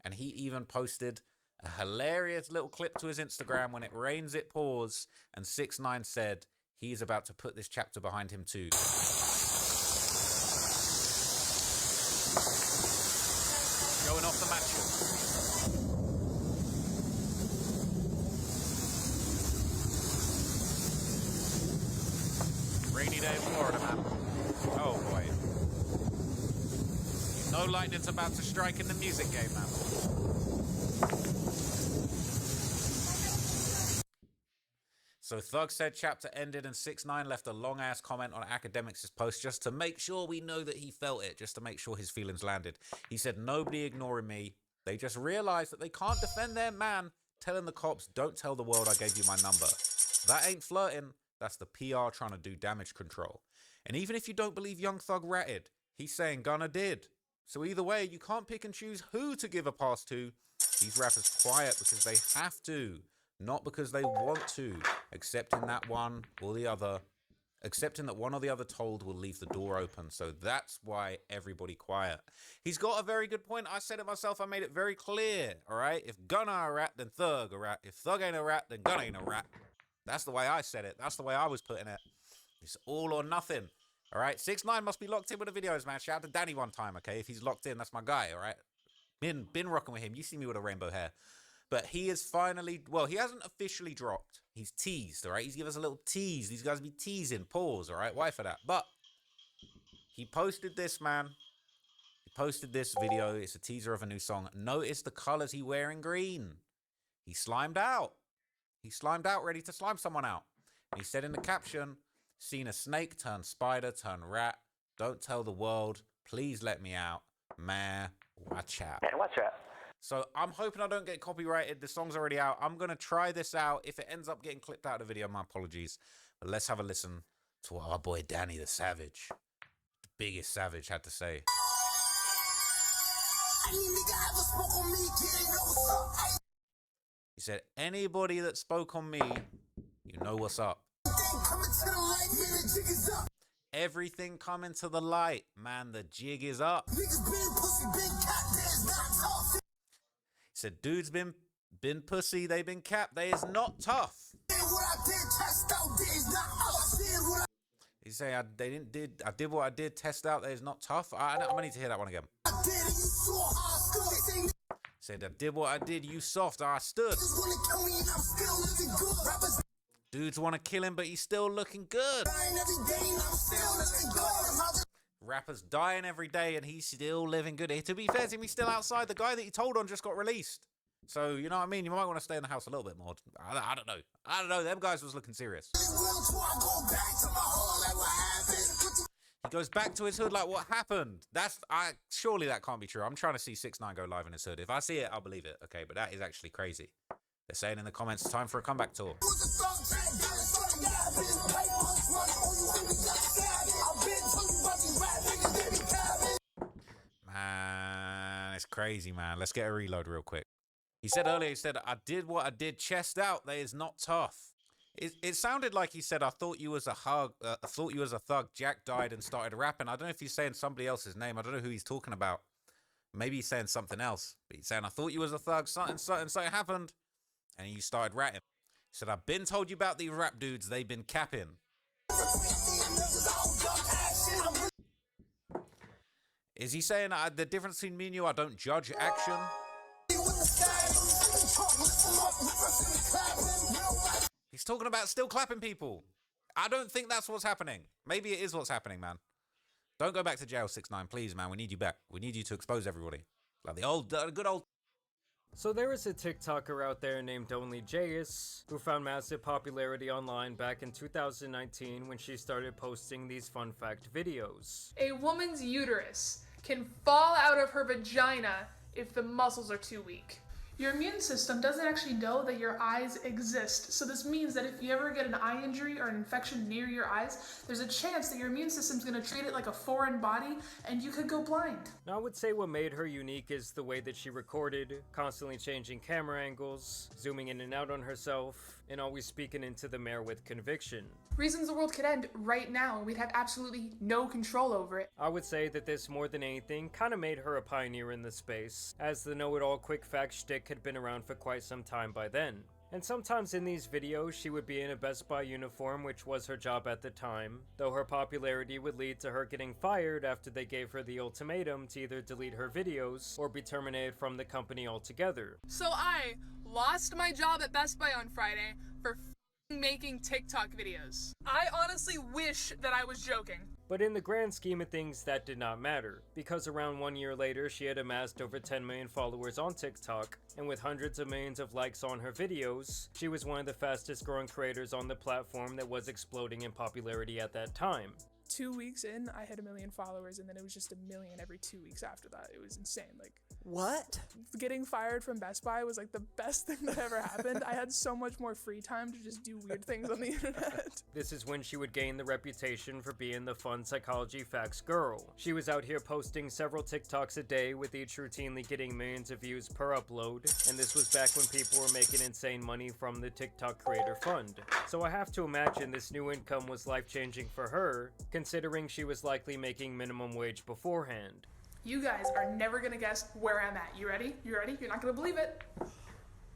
And he even posted a hilarious little clip to his Instagram. When it rains, it pours. And 6ix9ine said he's about to put this chapter behind him too. Going off the mattress. Rainy day in Florida, man. Oh boy. You know lightning's about to strike in the music game, man. So Thug said chapter ended and 6ix9ine left a long ass comment on Akademiks' post just to make sure we know that he felt it, just to make sure his feelings landed. He said, nobody ignoring me. They just realized that they can't defend their man telling the cops, don't tell the world I gave you my number. That ain't flirting. That's the PR trying to do damage control. And even if you don't believe Young Thug ratted, he's saying Gunna did. So either way, you can't pick and choose who to give a pass to. These rappers quiet because they have to, not because they want to. Accepting that one or the other, accepting that one or the other told will leave the door open. So that's why everybody quiet. He's got a very good point. I said it myself. I made it very clear. All right. If Gunna a rat, then Thug a rat. If Thug ain't a rat, then Gunna ain't a rat. That's the way I said it. That's the way I was putting it. It's all or nothing. All right. 6ix9ine must be locked in with the videos, man. Shout out to Danny one time. Okay. If he's locked in, that's my guy. All right. Been rocking with him. You see me with a rainbow hair. But he is finally, well, he hasn't officially dropped. He's teased, all right? He's given us a little tease. These guys be teasing. Pause, all right? Why for that? But he posted this, man. He posted this video. It's a teaser of a new song. Notice the colors he wearing green. He slimed out. He slimed out, ready to slime someone out. And he said in the caption, seen a snake turn spider, turn rat. Don't tell the world. Please let me out. Man, watch out. Man, watch out. So I'm hoping I don't get copyrighted. The song's already out. I'm going to try this out. If it ends up getting clipped out of the video, my apologies. But let's have a listen to what our boy Danny the Savage, the biggest savage, had to say. He said, anybody that spoke on me, you know what's up. Everything coming to the light. Man, the jig is up. He said, dudes been pussy, they been capped, they is not tough. He say, I did what I did, test out, they is not tough. I need to hear that one again. He said, I did what I did, you soft, I stood. Dudes want to kill him, but he's still looking good. Rappers dying every day and he's still living good. To be fair to him, he's still outside. The guy that he told on just got released. So, you know what I mean? You might want to stay in the house a little bit more. I don't know. I don't know. Them guys was looking serious. He goes back to his hood like, what happened? Surely that can't be true. I'm trying to see 6ix9ine go live in his hood. If I see it, I'll believe it. Okay, but that is actually crazy. They're saying in the comments, time for a comeback tour. Man, it's crazy, man. Let's get a reload real quick. He said earlier, I did what I did, chest out. That is not tough. It sounded like he said, I thought you was a thug. Jack died and started rapping. I don't know if he's saying somebody else's name. I don't know who he's talking about. Maybe he's saying something else. But he's saying, I thought you was a thug. Something happened. And you started ratting. He said, I've been told you about these rap dudes. They've been capping. Is he saying the difference between me and you, I don't judge action? He's talking about still clapping people. I don't think that's what's happening. Maybe it is what's happening, man. Don't go back to jail, 6ix9ine, please, man. We need you back. We need you to expose everybody. Like the good old. So there is a TikToker out there named OnlyJayus who found massive popularity online back in 2019 when she started posting these fun fact videos. A woman's uterus can fall out of her vagina if the muscles are too weak. Your immune system doesn't actually know that your eyes exist. So this means that if you ever get an eye injury or an infection near your eyes, there's a chance that your immune system's gonna treat it like a foreign body and you could go blind. Now I would say what made her unique is the way that she recorded, constantly changing camera angles, zooming in and out on herself, and always speaking into the mirror with conviction. Reasons the world could end right now and we'd have absolutely no control over it. I would say that this, more than anything, kind of made her a pioneer in the space, as the know-it-all quick fact shtick had been around for quite some time by then. And sometimes in these videos, she would be in a Best Buy uniform, which was her job at the time, though her popularity would lead to her getting fired after they gave her the ultimatum to either delete her videos or be terminated from the company altogether. So I lost my job at Best Buy on Friday for making TikTok videos. I honestly wish that I was joking. But in the grand scheme of things, that did not matter, because around 1 year later, she had amassed over 10 million followers on TikTok, and with hundreds of millions of likes on her videos, she was one of the fastest growing creators on the platform that was exploding in popularity at that time. 2 weeks in, I had 1 million followers, and then it was just 1 million every 2 weeks after that. It was insane. Like, what? Getting fired from Best Buy was like the best thing that ever happened. I had so much more free time to just do weird things on the internet. This is when she would gain the reputation for being the fun psychology facts girl. She was out here posting several TikToks a day, with each routinely getting millions of views per upload, and this was back when people were making insane money from the TikTok Creator Fund. So I have to imagine this new income was life-changing for her, considering she was likely making minimum wage beforehand. You guys are never gonna guess where I'm at. You ready? You ready? You're not gonna believe it.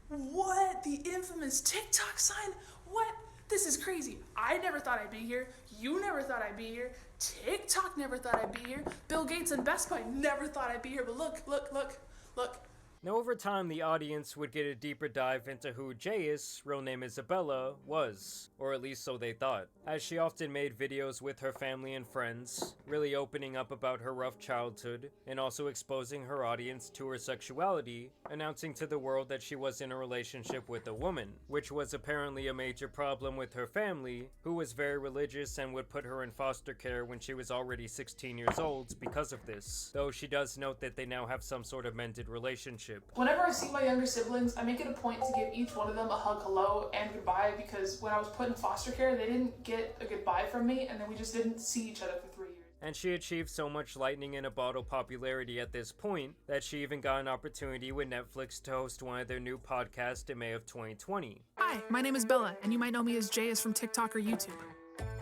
What? The infamous TikTok sign? What? This is crazy. I never thought I'd be here. You never thought I'd be here. TikTok never thought I'd be here. Bill Gates and Best Buy never thought I'd be here. But look, look, look, look. Now over time, the audience would get a deeper dive into who Jayus, real name Isabella, was, or at least so they thought, as she often made videos with her family and friends, really opening up about her rough childhood, and also exposing her audience to her sexuality, announcing to the world that she was in a relationship with a woman, which was apparently a major problem with her family, who was very religious and would put her in foster care when she was already 16 years old because of this, though she does note that they now have some sort of mended relationship. Whenever I see my younger siblings, I make it a point to give each one of them a hug hello and goodbye, because when I was put in foster care, they didn't get a goodbye from me, and then we just didn't see each other for 3 years. And she achieved so much lightning in a bottle popularity at this point that she even got an opportunity with Netflix to host one of their new podcasts in May of 2020. Hi, my name is Bella, and you might know me as Jayus from TikTok or YouTube.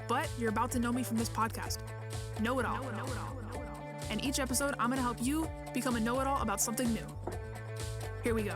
But you're about to know me from this podcast. Know It All. And each episode, I'm gonna help you become a know-it-all about something new. Here we go.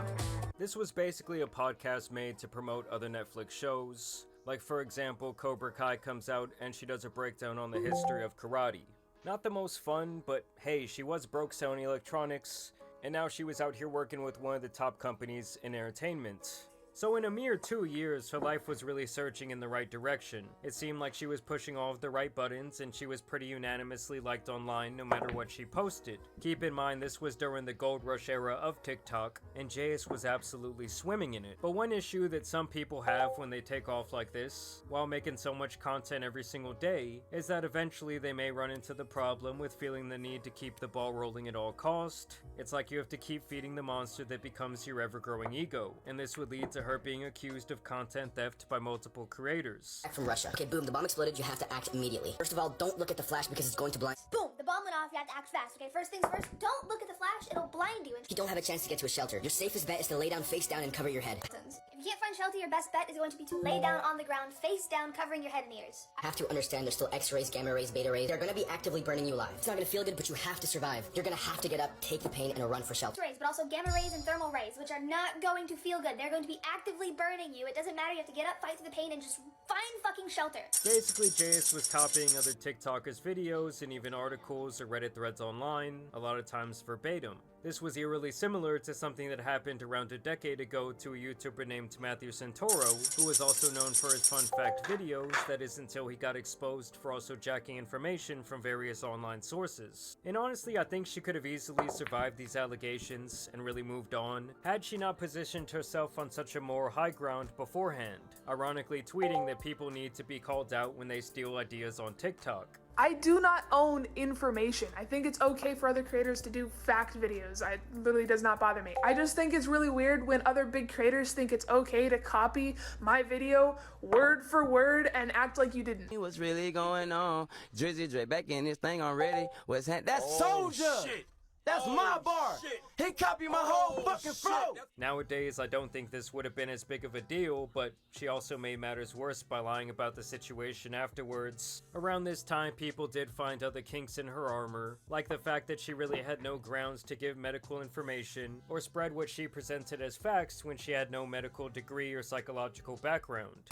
This was basically a podcast made to promote other Netflix shows. Like, for example, Cobra Kai comes out and she does a breakdown on the history of karate. Not the most fun, but hey, she was broke selling electronics, and now she was out here working with one of the top companies in entertainment. So in a mere 2 years, her life was really searching in the right direction. It seemed like she was pushing all of the right buttons, and she was pretty unanimously liked online no matter what she posted. Keep in mind, this was during the gold rush era of TikTok, and Jayus was absolutely swimming in it. But one issue that some people have when they take off like this, while making so much content every single day, is that eventually they may run into the problem with feeling the need to keep the ball rolling at all cost. It's like you have to keep feeding the monster that becomes your ever-growing ego, and this would lead to her being accused of content theft by multiple creators. From Russia. Okay, boom, the bomb exploded, you have to act immediately. First of all, don't look at the flash because it's going to blind. Boom, the bomb went off, you have to act fast. Okay, first things first, don't look at the flash, it'll blind you. You don't have a chance to get to a shelter. Your safest bet is to lay down face down and cover your head. If you can't find shelter, your best bet is going to be to lay down on the ground, face down, covering your head and ears. Have to understand there's still X-rays, gamma rays, beta rays. They're gonna be actively burning you alive. It's not gonna feel good, but you have to survive. You're gonna have to get up, take the pain, and run for shelter. Rays, but also gamma rays and thermal rays, which are not going to feel good. They're going to be actively burning you. It doesn't matter, you have to get up, fight through the pain, and just find fucking shelter. Basically, Jayus was copying other TikTokers' videos and even articles or Reddit threads online, a lot of times verbatim. This was eerily similar to something that happened around a decade ago to a YouTuber named Matthew Santoro, who was also known for his fun fact videos, that is until he got exposed for also jacking information from various online sources. And honestly, I think she could have easily survived these allegations and really moved on, had she not positioned herself on such a more high ground beforehand, ironically tweeting that people need to be called out when they steal ideas on TikTok. I do not own information. I think it's okay for other creators to do fact videos. It literally does not bother me. I just think it's really weird when other big creators think it's okay to copy my video word for word and act like you didn't. What's really going on? Drizzy Dre back in this thing already. That's Soldier! Shit. That's my bar! Shit. He copied my whole fucking flow! Nowadays, I don't think this would have been as big of a deal, but she also made matters worse by lying about the situation afterwards. Around this time, people did find other kinks in her armor, like the fact that she really had no grounds to give medical information, or spread what she presented as facts when she had no medical degree or psychological background.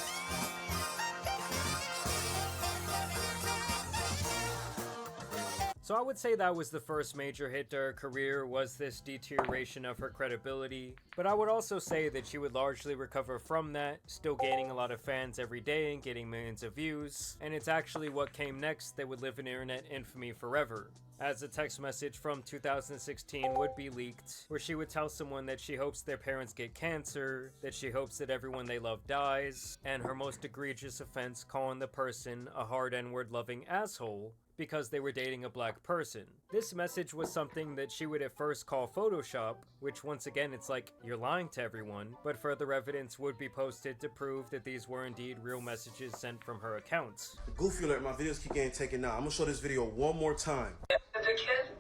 So I would say that was the first major hit to her career, was this deterioration of her credibility. But I would also say that she would largely recover from that, still gaining a lot of fans every day and getting millions of views. And it's actually what came next that would live in internet infamy forever, as a text message from 2016 would be leaked, where she would tell someone that she hopes their parents get cancer, that she hopes that everyone they love dies, and her most egregious offense, calling the person a hard N-word loving asshole because they were dating a black person. This message was something that she would at first call Photoshop, which once again it's like, you're lying to everyone, but further evidence would be posted to prove that these were indeed real messages sent from her accounts. Goofy alert, my videos keep getting taken down. I'm gonna show this video one more time. The kid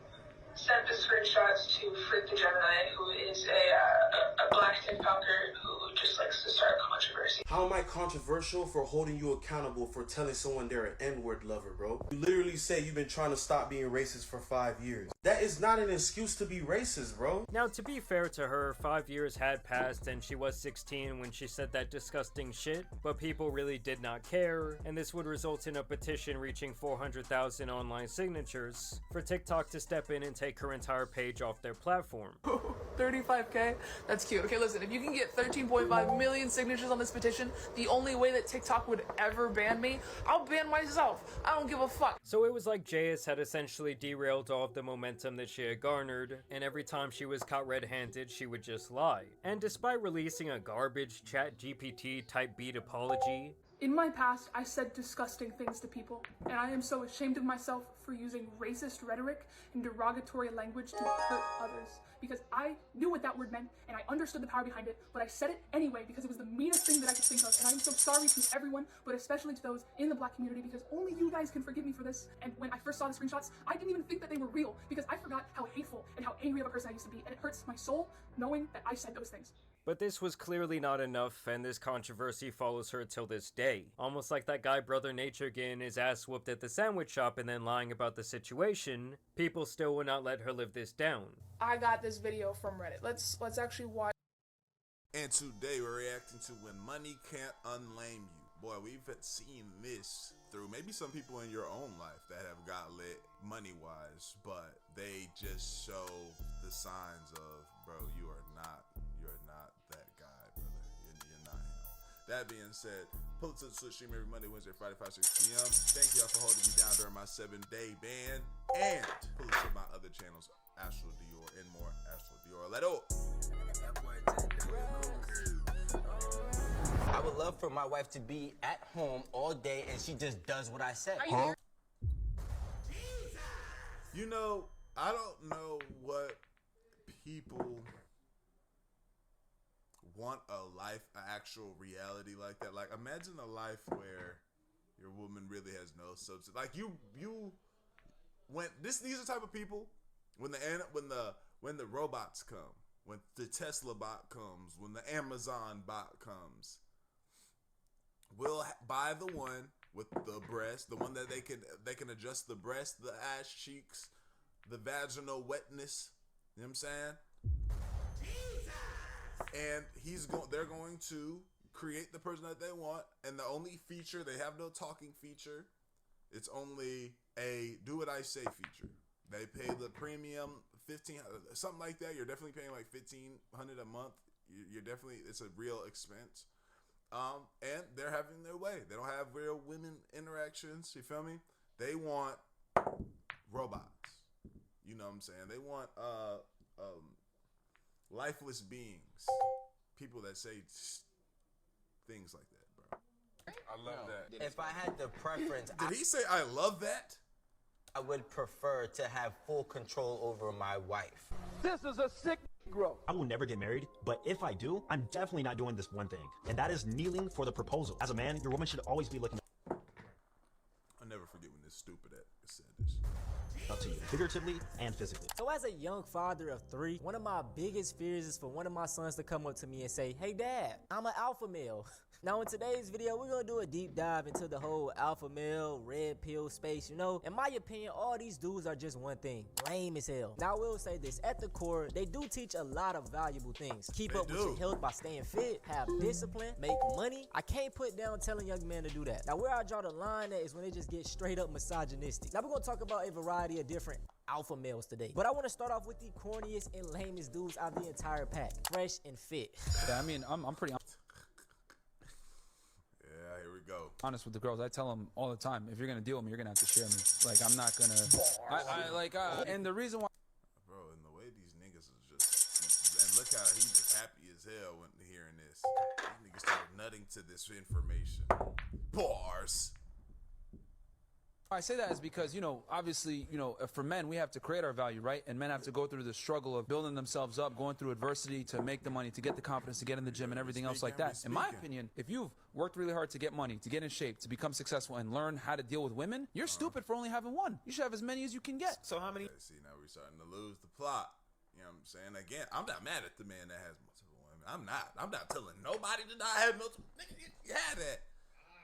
sent the screenshots to Freak the Gemini, who is a black TikToker who just likes to start controversy. How am I controversial for holding you accountable for telling someone they're an N-word lover, bro? You literally say you've been trying to stop being racist for 5 years. That is not an excuse to be racist, bro. Now, to be fair to her, 5 years had passed and she was 16 when she said that disgusting shit, but people really did not care, and this would result in a petition reaching 400,000 online signatures for TikTok to step in and take her entire page off their platform. 35K? That's cute. Okay, listen, if you can get 13.5 million signatures on this petition, the only way that TikTok would ever ban me, I'll ban myself. I don't give a fuck. So it was like JS had essentially derailed all of the momentum that she had garnered, and every time she was caught red-handed, she would just lie. And despite releasing a garbage ChatGPT type beat apology, in my past, I said disgusting things to people, and I am so ashamed of myself for using racist rhetoric and derogatory language to hurt others. Because I knew what that word meant, and I understood the power behind it, but I said it anyway because it was the meanest thing that I could think of, and I am so sorry to everyone, but especially to those in the black community, because only you guys can forgive me for this. And when I first saw the screenshots, I didn't even think that they were real, because I forgot how hateful and how angry of a person I used to be, and it hurts my soul knowing that I said those things. But this was clearly not enough, and this controversy follows her till this day. Almost like that guy Brother Nature getting his ass whooped at the sandwich shop and then lying about the situation, people still will not let her live this down. I got this video from Reddit. Let's actually watch. And today we're reacting to When Money Can't Unlame You. Boy, we've seen this through maybe some people in your own life that have got lit money-wise, but they just show the signs of, bro, you're not that guy, brother. You're not him. That being said, pull it to the Switch stream every Monday, Wednesday, Friday, 5, 6 p.m. Thank y'all for holding me down during my 7-day ban. And pull it to my other channels, Astral Dior and more Astral Dior. Let go. I would love for my wife to be at home all day and she just does what I say. You know, I don't know what people want a life, an actual reality like that. Like, imagine a life where your woman really has no substance. Like these are the type of people when the robots come, when the Tesla bot comes, when the Amazon bot comes, we'll buy the one with the breast, the one that they can adjust the breast, the ass cheeks, the vaginal wetness. You know what I'm saying? And they're going to create the person that they want, and the only feature, they have no talking feature. It's only a do what I say feature. They pay the premium $1,500, something like that. You're definitely paying like $1,500 a month. You're definitely, it's a real expense. And they're having their way. They don't have real women interactions. You feel me? They want robots. You know what I'm saying? They want lifeless beings. People that say things like that, bro. I love that. If I had the preference, Did he say I love that? I would prefer to have full control over my wife. This is a sick Negro. I will never get married, but if I do, I'm definitely not doing this one thing, and that is kneeling for the proposal. As a man, your woman should always be looking I'll never forget when this stupid ass said this. up to you, figuratively and physically. So as a young father of 3, one of my biggest fears is for one of my sons to come up to me and say, "Hey dad, I'm an alpha male." Now in today's video, we're gonna do a deep dive into the whole alpha male, red pill space. You know, in my opinion, all these dudes are just one thing: lame as hell. Now I will say this, at the core, they do teach a lot of valuable things. Keep up with your health by staying fit, have discipline, make money. I can't put down telling young men to do that. Now where I draw the line at is when they just get straight up misogynistic. Now we're gonna talk about a variety of different alpha males today, but I want to start off with the corniest and lamest dudes out of the entire pack: fresh and fit. Yeah, I mean, I'm pretty Yeah, here we go. honest with the girls. I tell them all the time, if you're gonna deal with me, you're gonna have to share me. Like, I'm not gonna. And the reason why. Bro, and the way these niggas is just, and look how he was happy as hell when hearing this. These niggas started nutting to this information. Bars. I say that is because, you know, obviously, you know, for men, we have to create our value, right? And men have to go through the struggle of building themselves up, going through adversity to make the money, to get the confidence, to get in the gym and everything else like that. In my opinion, if you've worked really hard to get money, to get in shape, to become successful and learn how to deal with women, you're stupid for only having one. You should have as many as you can get. So how many? Okay, see, now we're starting to lose the plot. You know what I'm saying? Again, I'm not mad at the man that has multiple women. I'm not telling nobody to not have multiple. Nigga, you had that.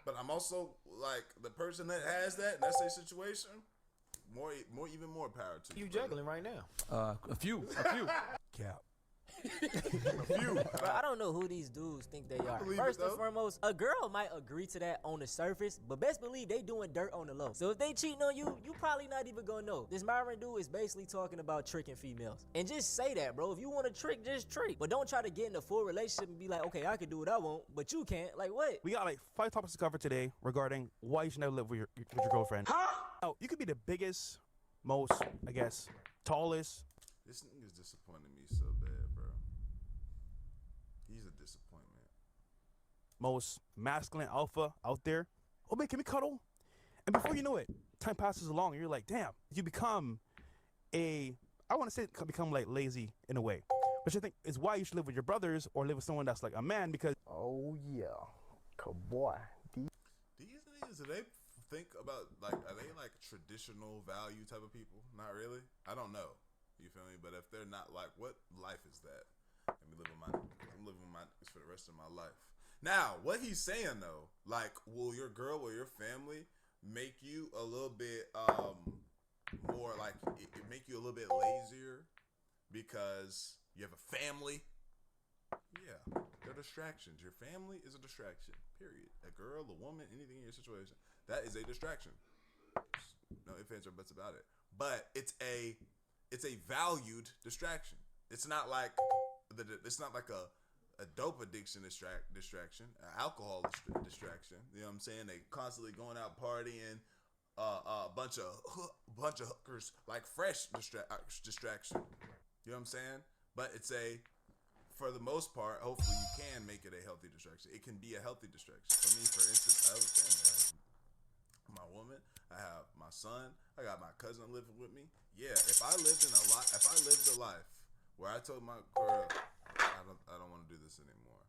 But I'm also like the person that has that, and that's their situation. Even more power to you. You juggling right now? A few. Cap. Bro, I don't know who these dudes think they are. First and foremost, a girl might agree to that on the surface, but best believe they doing dirt on the low. So if they cheating on you, you probably not even gonna know. This Myron dude is basically talking about tricking females. And just say that, bro. If you want to trick, just trick. But don't try to get in a full relationship and be like, okay, I can do what I want, but you can't. Like what? We got like 5 topics to cover today regarding why you should never live with your girlfriend. Now, you could be the biggest, most, I guess, tallest. This nigga's disappointing me so bad, bro. He's a disappointment. Most masculine alpha out there. Oh man, can we cuddle? And before you know it, time passes along and you're like, damn, you become I want to say become like lazy in a way. Which I think is why you should live with your brothers or live with someone that's like a man, because oh yeah, boy. These niggas, do they think about like, are they like traditional value type of people? Not really. I don't know. You feel me? But if they're not, like, what life is that? I'm living my for the rest of my life. Now, what he's saying though, like, will your girl or your family make you a little bit more like it make you a little bit lazier because you have a family? Yeah, they're distractions. Your family is a distraction. Period. A girl, a woman, anything in your situation, that is a distraction. No ifs, ands, or buts about it. But it's a valued distraction. It's not like a dope addiction distraction, an alcohol distraction. You know what I'm saying? They constantly going out partying, a bunch of hookers, like fresh distraction. You know what I'm saying? But for the most part, hopefully you can make it a healthy distraction. It can be a healthy distraction. For me, for instance, I have a family. I have my woman, I have my son, I got my cousin living with me. Yeah, if I lived a life where I told my girl, I don't want to do this anymore.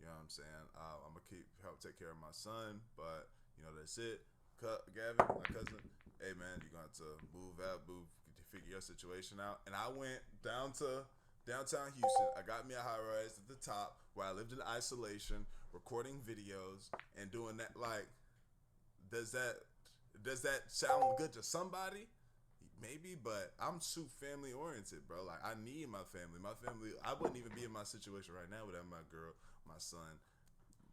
You know what I'm saying? I'm gonna help take care of my son, but you know that's it. Gavin, my cousin, hey man, you're gonna have to move to figure your situation out. And I went down to downtown Houston. I got me a high rise at the top where I lived in isolation, recording videos and doing that. Like, does that sound good to somebody? Maybe, but I'm too family oriented, bro. Like, I need my family. My family, I wouldn't even be in my situation right now without my girl, my son,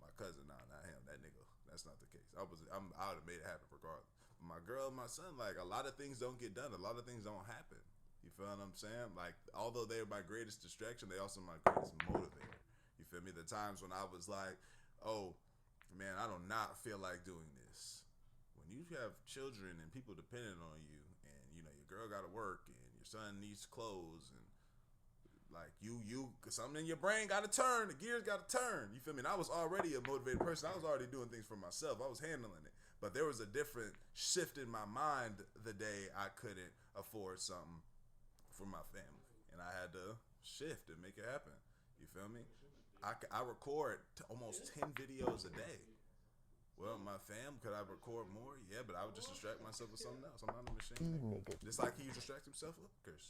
my cousin. Nah, not him, that nigga. That's not the case. I would have made it happen regardless. My girl and my son, like, a lot of things don't get done. A lot of things don't happen. You feel what I'm saying? Like, although they're my greatest distraction, they also my greatest motivator. You feel me? The times when I was like, oh, man, I do not feel like doing this. When you have children and people dependent on you, and, you know, your girl got to work, and your son needs clothes, and, like, something in your brain got to turn. The gears got to turn. You feel me? And I was already a motivated person. I was already doing things for myself. I was handling it. But there was a different shift in my mind the day I couldn't afford something for my family, and I had to shift and make it happen. You feel me? I record almost 10 videos a day. Well, my fam, could I record more? Yeah, but I would just distract myself with something else. I'm not a machine. Just like he distracts himself with hookers.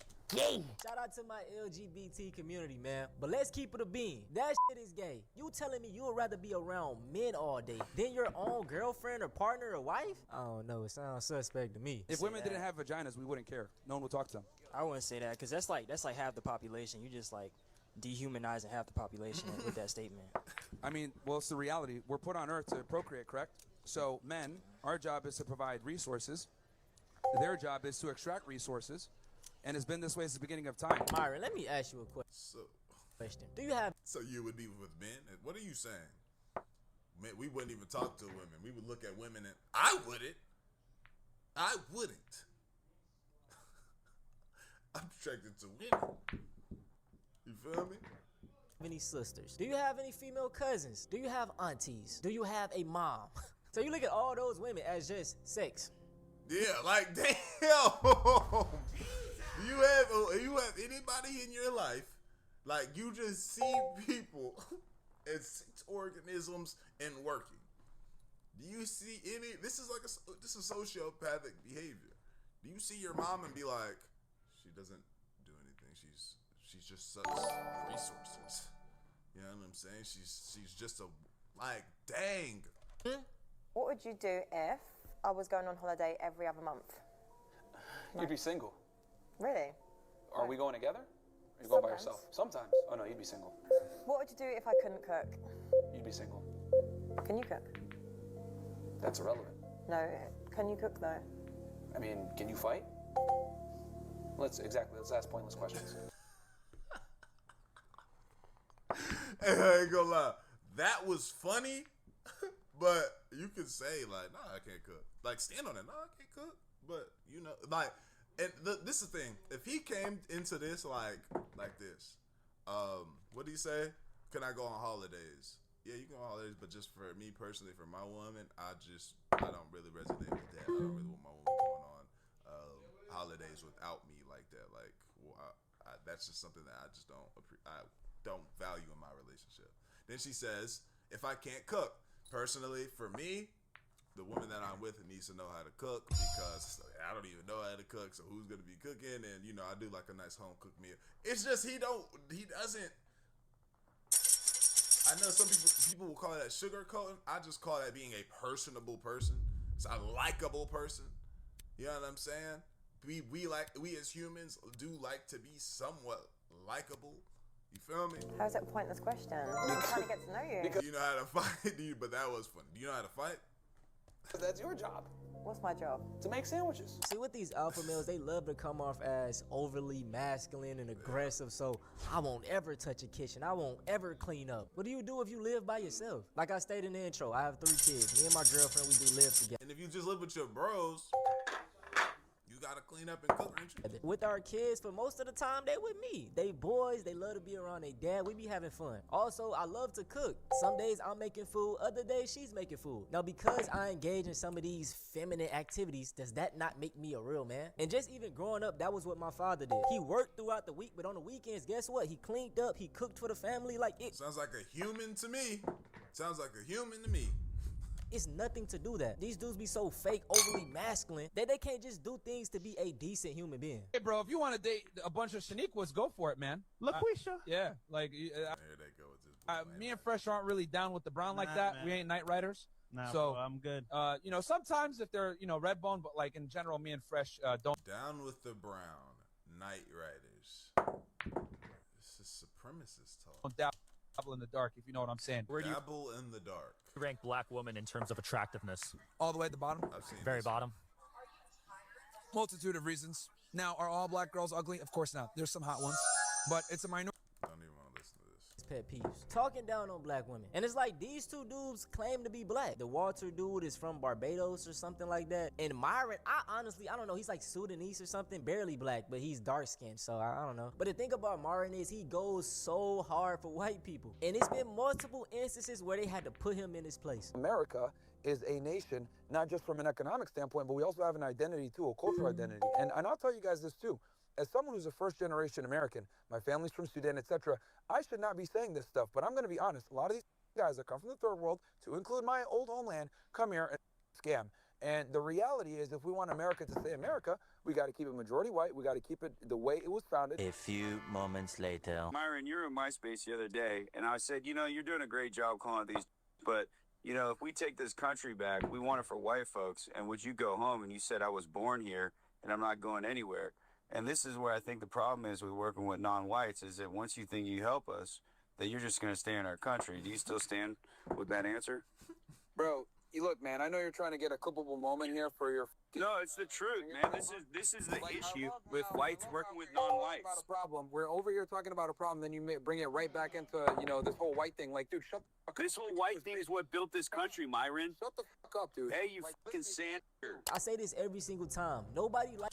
Shout out to my LGBT community, man. But let's keep it a bean. That shit is gay. You telling me you would rather be around men all day than your own girlfriend or partner or wife? I don't know. It sounds suspect to me. If women didn't have vaginas, we wouldn't care. No one would talk to them. I wouldn't say that, because that's like half the population. You just like dehumanizing half the population with that statement. I mean, well, it's the reality. We're put on Earth to procreate, correct? So men, our job is to provide resources. Their job is to extract resources, and it's been this way since the beginning of time. Myron, let me ask you a question. Do you have? So you would be with men? What are you saying? Man, we wouldn't even talk to women. We would look at women, and I wouldn't. I'm attracted to women. You feel me? Any sisters? Do you have any female cousins? Do you have aunties? Do you have a mom? So you look at all those women as just sex. Yeah, like damn. Do you have anybody in your life, like you just see people as sex organisms and working? Do you see any? This is sociopathic behavior. Do you see your mom and be like, she doesn't do anything. She's just such resources. You know what I'm saying? She's just dang. What would you do if I was going on holiday every other month? You'd be single. Really? Are we going together? Or you going by yourself? Sometimes. Oh no, you'd be single. What would you do if I couldn't cook? You'd be single. Can you cook? That's irrelevant. No. Can you cook though? I mean, can you fight? Let's ask pointless questions. Hey, I ain't gonna lie. That was funny, but you could say, like, nah, I can't cook. Like, stand on it. Nah, I can't cook. But, you know, like, and this is the thing. If he came into this like this, what do you say? Can I go on holidays? Yeah, you can go on holidays, but just for me personally, for my woman, I don't really resonate with that. I don't really want my woman going on holidays without me like that. Like, well, that's just something that I just don't value in my relationship. Then she says, if I can't cook, personally, for me, the woman that I'm with needs to know how to cook, because I don't even know how to cook, so who's going to be cooking? And, you know, I do like a nice home cooked meal. It's just he doesn't. I know some people will call that sugarcoating. I just call that being a personable person. It's a likable person. You know what I'm saying? We as humans do like to be somewhat likable. You feel me? How's that a pointless question? I'm trying to get to know you. You know how to fight, but that was funny. Do you know how to fight? That's your job. What's my job? To make sandwiches. See, with these alpha males, they love to come off as overly masculine and aggressive, so I won't ever touch a kitchen. I won't ever clean up. What do you do if you live by yourself? Like I stated in the intro, I have 3 kids. Me and my girlfriend, we do live together. And if you just live with your bros, you gotta clean up and cook, ain't you? With our kids, for most of the time, they with me. They boys, they love to be around their dad. We be having fun. Also, I love to cook. Some days I'm making food, other days she's making food. Now, because I engage in some of these feminine activities, does that not make me a real man? And just even growing up, that was what my father did. He worked throughout the week, but on the weekends, guess what? He cleaned up, he cooked for the family. Like it sounds like a human to me. Sounds like a human to me. It's nothing to do that. These dudes be so fake, overly masculine, that they can't just do things to be a decent human being. Hey, bro, if you want to date a bunch of Shaniquas, go for it, man. LaQuisha. Yeah, like There they go with this. me and Fresh aren't really down with the brown like Nah, that. man. We ain't night riders. Nah, so bro, I'm good. You know, sometimes if they're red bone, but like in general, me and Fresh don't. Down with the brown, night riders. This is supremacist talk. Dabble in the dark, if you know what I'm saying. Where do you dabble in the dark? Rank black woman in terms of attractiveness? All the way at the bottom. I've seen Very this. bottom. Multitude of reasons. Now, are all black girls ugly? Of course not. There's some hot ones, but it's a minority. Don't even want to listen to this. Pet peeves. Talking down on black women. And it's like these two dudes claim to be black. The Walter dude is from Barbados or something like that. And Myron, I don't know. He's like Sudanese or something. Barely black, but he's dark skinned. So I don't know. But the thing about Myron is he goes so hard for white people. And it's been multiple instances where they had to put him in his place. America is a nation, not just from an economic standpoint, but we also have an identity too, a cultural identity. And I'll tell you guys this too. As someone who's a first-generation American, my family's from Sudan, etc., I should not be saying this stuff, but I'm going to be honest. A lot of these guys that come from the third world, to include my old homeland, come here and scam. And the reality is, if we want America to stay America, we got to keep it majority white. We got to keep it the way it was founded. A few moments later. Myron, you were in MySpace the other day, and I said, you know, you're doing a great job calling these, but, you know, if we take this country back, we want it for white folks. And would you go home? And you said, I was born here, and I'm not going anywhere. And this is where I think the problem is with working with non-whites, is that once you think you help us, that you're just going to stay in our country. Do you still stand with that answer? Bro, you look, man, I know you're trying to get a clippable moment here for your... No, it's the truth, man. This is the issue with whites working with non-whites. About a problem. We're over here talking about a problem, then you bring it right back into, you know, this whole white thing. Like, dude, shut the fuck up. This whole white thing is what built this country, Myron. Shut the fuck up, dude. Hey, you fucking sand. I say this every single time. Nobody likes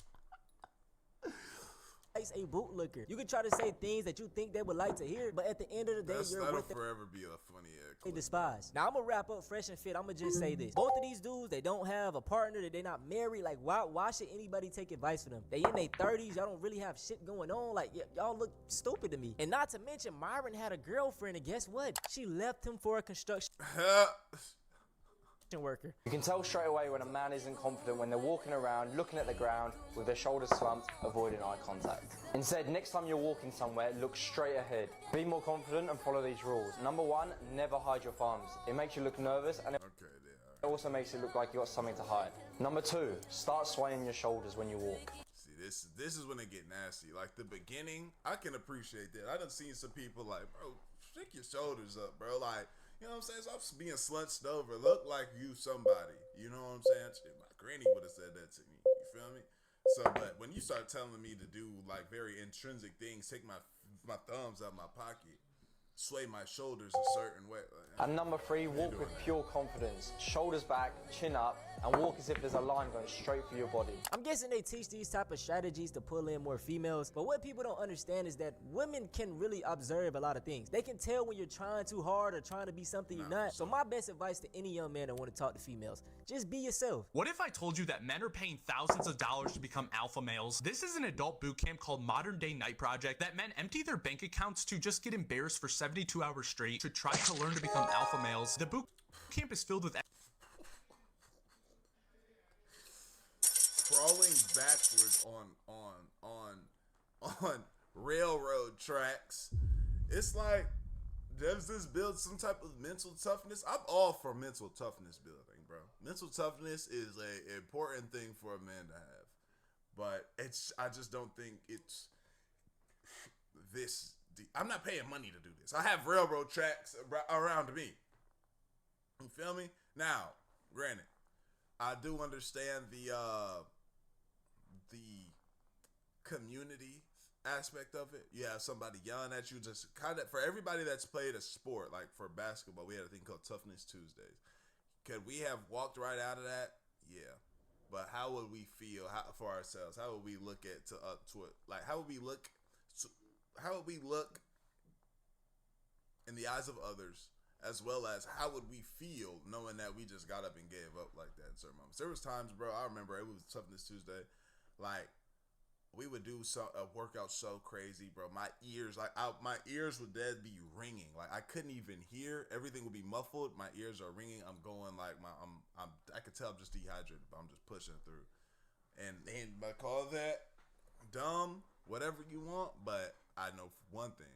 a bootlicker. You can try to say things that you think they would like to hear, but at the end of the day, That'll forever be a funny they despise. Now I'm gonna wrap up fresh and fit. I'm gonna just say this: both of these dudes, they don't have a partner, that they're not married. Like, why should anybody take advice from them? They in their 30s. Y'all don't really have shit going on. Like, y'all look stupid to me. And not to mention, Myron had a girlfriend, and guess what? She left him for a construction worker. You can tell straight away when a man isn't confident when they're walking around, looking at the ground, with their shoulders slumped, avoiding eye contact. Instead, next time you're walking somewhere, look straight ahead. Be more confident and follow these rules. Number one, never hide your thumbs. It makes you look nervous, and it also makes it look like you got something to hide. Number two, start swaying your shoulders when you walk. See, this is when it get nasty. Like the beginning, I can appreciate that. I done seen some people like, bro, stick your shoulders up, bro. Like, you know what I'm saying? Stop being slunched over. Look like you somebody. You know what I'm saying? Shit, my granny would have said that to me. You feel me? So, but when you start telling me to do like very intrinsic things, take my thumbs out of my pocket, sway my shoulders a certain way. And number three, walk with pure confidence. Shoulders back, chin up, and walk as if there's a line going straight through your body. I'm guessing they teach these type of strategies to pull in more females, but what people don't understand is that women can really observe a lot of things. They can tell when you're trying too hard or trying to be something you're not. So my best advice to any young man that want to talk to females, just be yourself. What if I told you that men are paying thousands of dollars to become alpha males? This is an adult boot camp called Modern Day Night Project that men empty their bank accounts to just get embarrassed for 72 hours straight to try to learn to become alpha males. The boot camp is filled with crawling backwards on railroad tracks. It's like, does this build some type of mental toughness? I'm all for mental toughness building, bro. Mental toughness is an important thing for a man to have, but I just don't think it's this deep. I'm not paying money to do this. I have railroad tracks around me. You feel me? Now, granted, I do understand the community aspect of it. You have somebody yelling at you, just kind of, for everybody that's played a sport, like for basketball, we had a thing called Toughness Tuesdays. Could we have walked right out of that? Yeah. But how would we feel for ourselves? How would we look at to it? Like, how would we look in the eyes of others, as well as how would we feel knowing that we just got up and gave up like that in certain moments? There was times, bro, I remember it was Toughness Tuesday, like, we would do a workout so crazy, bro. My ears would dead be ringing. Like, I couldn't even hear. Everything would be muffled. My ears are ringing. I'm going like I could tell I'm just dehydrated, but I'm just pushing through. And I call that dumb, whatever you want. But I know for one thing,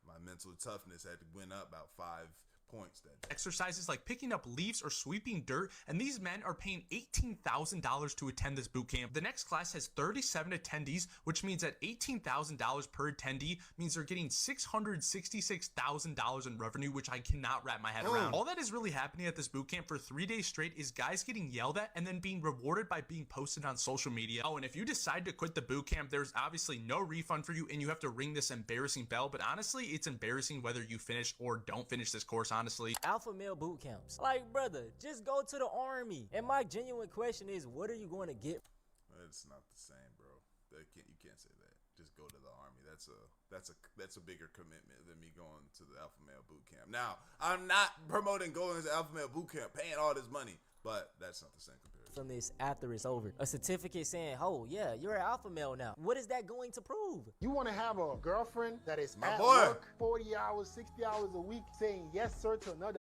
my mental toughness had went up about 5 points that day. Exercises like picking up leaves or sweeping dirt, and these men are paying $18,000 to attend this boot camp. The next class has 37 attendees, which means that $18,000 per attendee means they're getting $666,000 in revenue, which I cannot wrap my head around. All that is really happening at this boot camp for 3 days straight is guys getting yelled at and then being rewarded by being posted on social media. Oh, and if you decide to quit the boot camp, there's obviously no refund for you, and you have to ring this embarrassing bell. But honestly, it's embarrassing whether you finish or don't finish this course, honestly. Alpha male boot camps. Like, brother, just go to the army. And my genuine question is, what are you going to get? It's not the same, bro. You can't say that. Just go to the army. That's a bigger commitment than me going to the Alpha Male boot camp. Now, I'm not promoting going to the Alpha Male boot camp, paying all this money, but that's not the same comparison. From this after it's over, a certificate saying, oh yeah, you're an alpha male now. What is that going to prove? You want to have a girlfriend that is My at boy. work 40 hours, 60 hours a week saying yes sir to another